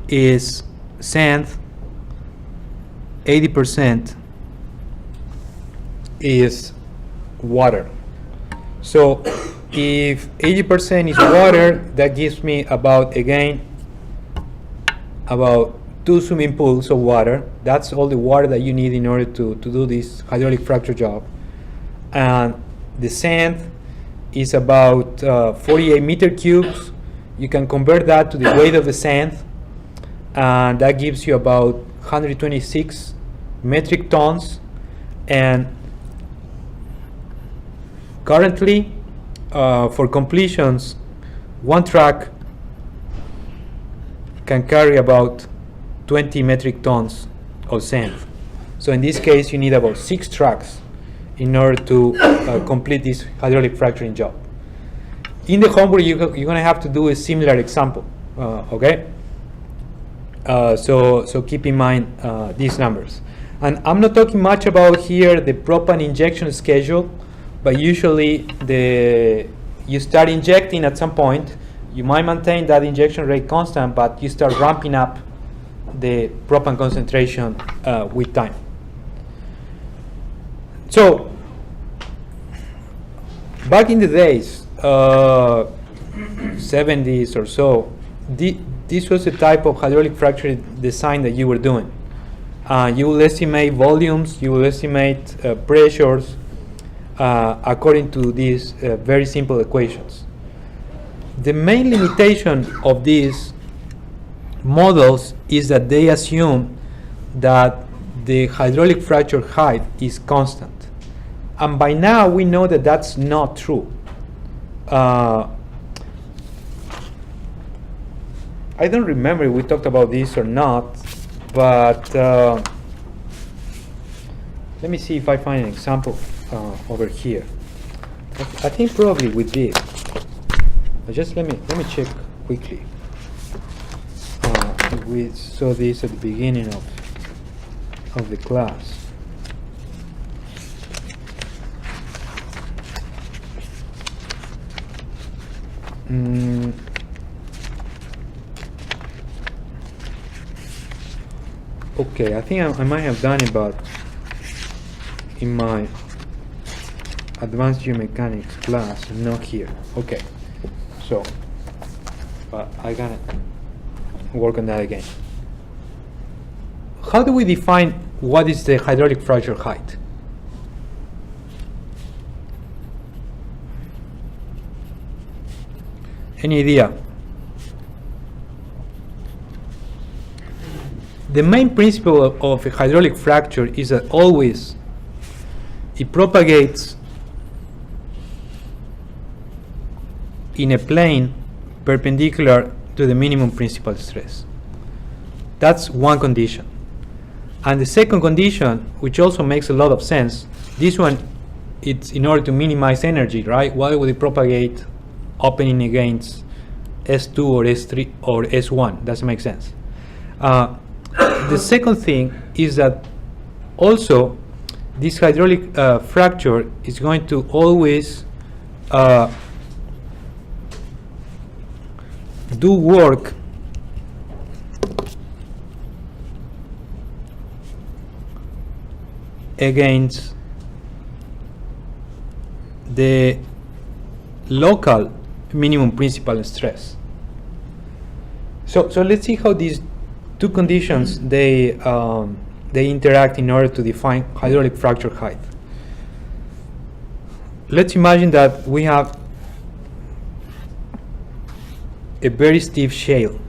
is sand, 80% is water. So if 80% is water, that gives me about, again, about 2 swimming pools of water. That's all the water that you need in order to do this hydraulic fracture job. And the sand is about 48 meter cubes. You can convert that to the weight of the sand, and that gives you about 126 metric tons. And currently, for completions, one truck can carry about 20 metric tons of sand. So in this case, you need about 6 trucks in order to complete this hydraulic fracturing job. In the homework, you're going to have to do a similar example, okay? So keep in mind these numbers. And I'm not talking much about here the proppant injection schedule, but usually you start injecting at some point. You might maintain that injection rate constant, but you start ramping up the proppant concentration with time. So back in the days, 70s or so, this was the type of hydraulic fracture design that you were doing. You will estimate volumes, you will estimate pressures, according to these very simple equations. The main limitation of these models is that they assume that the hydraulic fracture height is constant. And by now we know that that's not true. I don't remember if we talked about this or not, but let me see if I find an example over here. I think probably we did. Just let me check quickly. We saw this at the beginning of the class. Okay, I think I might have done it, but in my advanced geomechanics class, not here. Okay, so I gotta work on that again. How do we define what is the hydraulic fracture height? Any idea? The main principle of a hydraulic fracture is that always it propagates in a plane perpendicular to the minimum principal stress. That's one condition. And the second condition, which also makes a lot of sense, this one, it's in order to minimize energy, right? Why would it propagate opening against S2 or S3 or S1? Doesn't make sense. The second thing is that also this hydraulic fracture is going to always do work against the local minimum principal stress. So let's see how these two conditions they interact in order to define hydraulic fracture height. Let's imagine that we have a very stiff shale,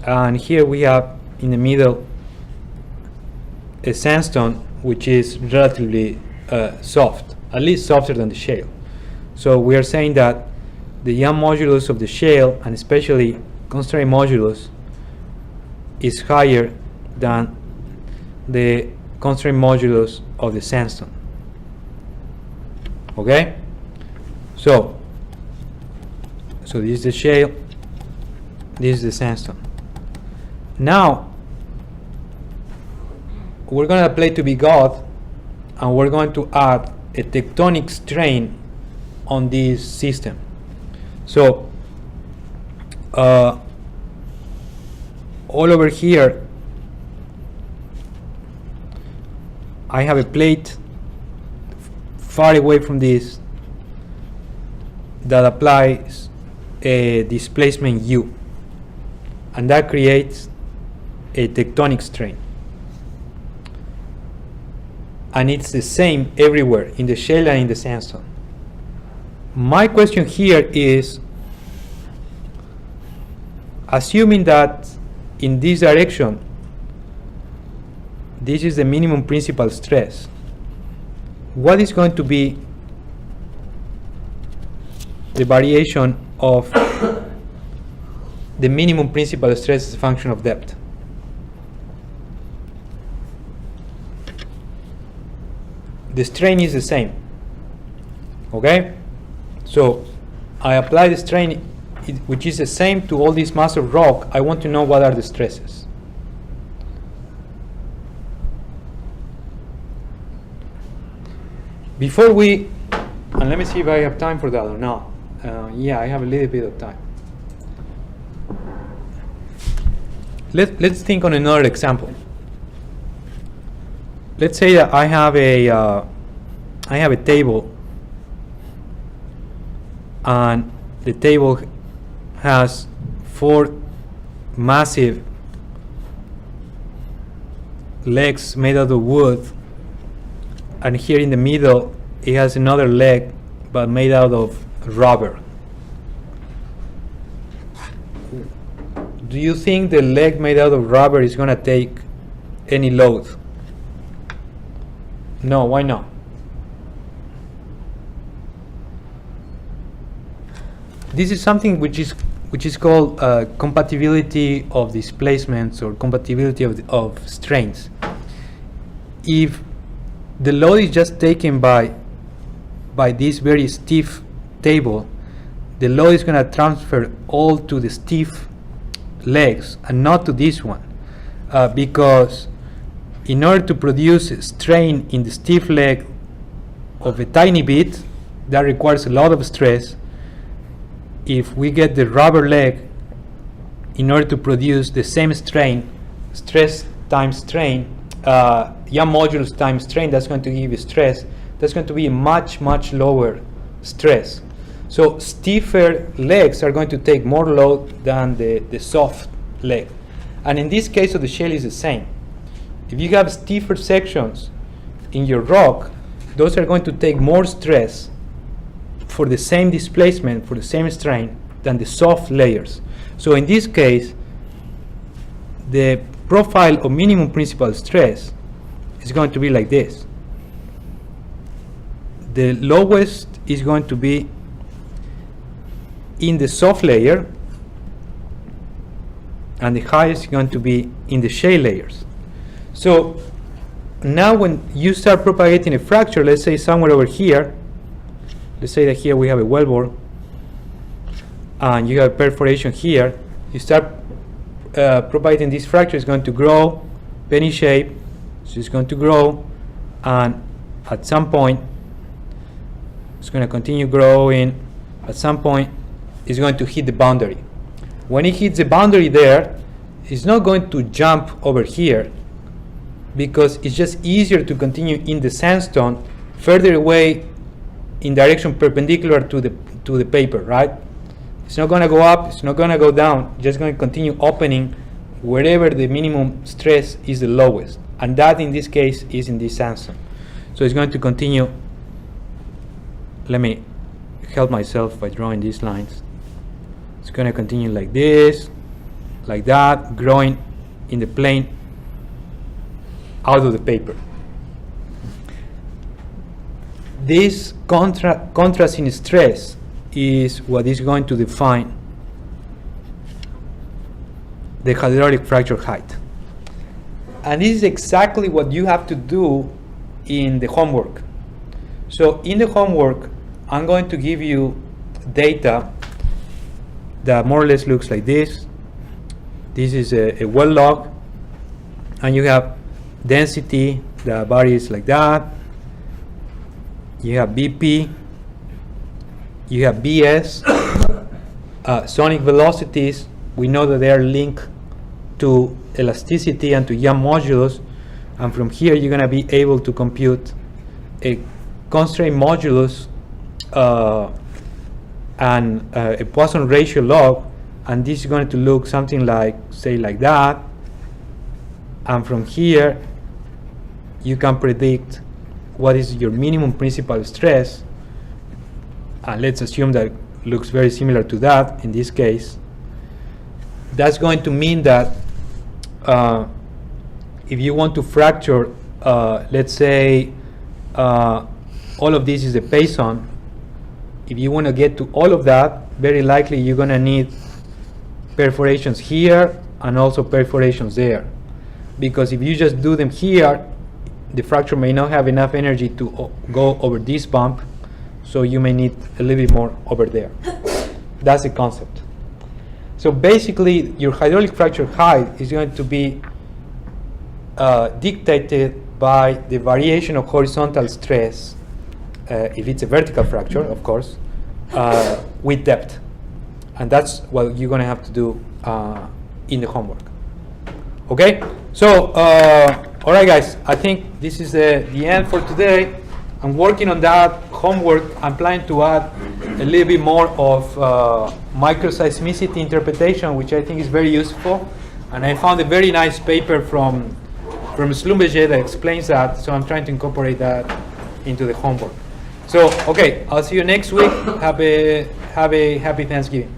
and here we have in the middle a sandstone which is relatively soft, at least softer than the shale. So we are saying that the Young modulus of the shale, and especially constraint modulus, is higher than the constraint modulus of the sandstone. Okay? So this is the shale, this is the sandstone. Now we're going to apply to be God, and we're going to add a tectonic strain on this system. So all over here I have a plate far away from this that applies a displacement U, and that creates a tectonic strain, and it's the same everywhere in the shale and in the sandstone. My question here is, assuming that in this direction this is the minimum principal stress, what is going to be the variation of the minimum principal stress as a function of depth? The strain is the same. Okay? So I apply the strain which is the same to all this mass of rock. I want to know what are the stresses. Before we, and let me see if I have time for that or not. Yeah, I have a little bit of time. Let's think on another example. Let's say that I have a table, and the table has 4 massive legs made out of wood and here in the middle it has another leg but made out of rubber. Do you think the leg made out of rubber is going to take any load? No, why not? This is something which is called compatibility of displacements or compatibility of strains. If the load is just taken by this very stiff table, the load is going to transfer all to the stiff legs and not to this one, because in order to produce a strain in the stiff leg of a tiny bit, that requires a lot of stress. If we get the rubber leg, in order to produce the same strain, stress times strain, Young modulus times strain, that's going to give you stress. That's going to be a much, much lower stress. So stiffer legs are going to take more load than the soft leg. And in this case of the shale is the same. If you have stiffer sections in your rock, those are going to take more stress for the same displacement, for the same strain, than the soft layers. So in this case, the profile of minimum principal stress is going to be like this. The lowest is going to be in the soft layer, and the highest is going to be in the shale layers. So now when you start propagating a fracture, let's say somewhere over here, let's say that here we have a wellbore, and you have perforation here, you start propagating this fracture. Is going to grow, penny shape, so it's going to grow, and at some point, it's going to continue growing. At some point, it's going to hit the boundary. When it hits the boundary there, it's not going to jump over here, because it's just easier to continue in the sandstone further away in direction perpendicular to the paper, right? It's not going to go up, it's not going to go down, just going to continue opening wherever the minimum stress is the lowest. And that in this case is in this sandstone. So it's going to continue. Let me help myself by drawing these lines. It's going to continue like this, like that, growing in the plane out of the paper. This contrast in stress is what is going to define the hydraulic fracture height. And this is exactly what you have to do in the homework. So in the homework, I'm going to give you data that more or less looks like this. This is a well log, and you have density that varies like that. You have BP, you have BS, sonic velocities. We know that they are linked to elasticity and to Young modulus, and from here you're going to be able to compute a constraint modulus and a Poisson ratio log, and this is going to look something like, say, like that. And from here you can predict what is your minimum principal stress, and let's assume that it looks very similar to that in this case. That's going to mean that if you want to fracture, let's say all of this is a Poisson. If you want to get to all of that, very likely you're going to need perforations here and also perforations there, because if you just do them here, the fracture may not have enough energy to go over this bump, so you may need a little bit more over there. That's the concept. So basically, your hydraulic fracture height is going to be dictated by the variation of horizontal stress, if it's a vertical fracture, of course, with depth. And that's what you're going to have to do in the homework. Okay? So, all right, guys, I think this is the end for today. I'm working on that homework. I'm planning to add a little bit more of microseismicity interpretation, which I think is very useful. And I found a very nice paper from Schlumberger that explains that, so I'm trying to incorporate that into the homework. So, okay, I'll see you next week. Have a happy Thanksgiving.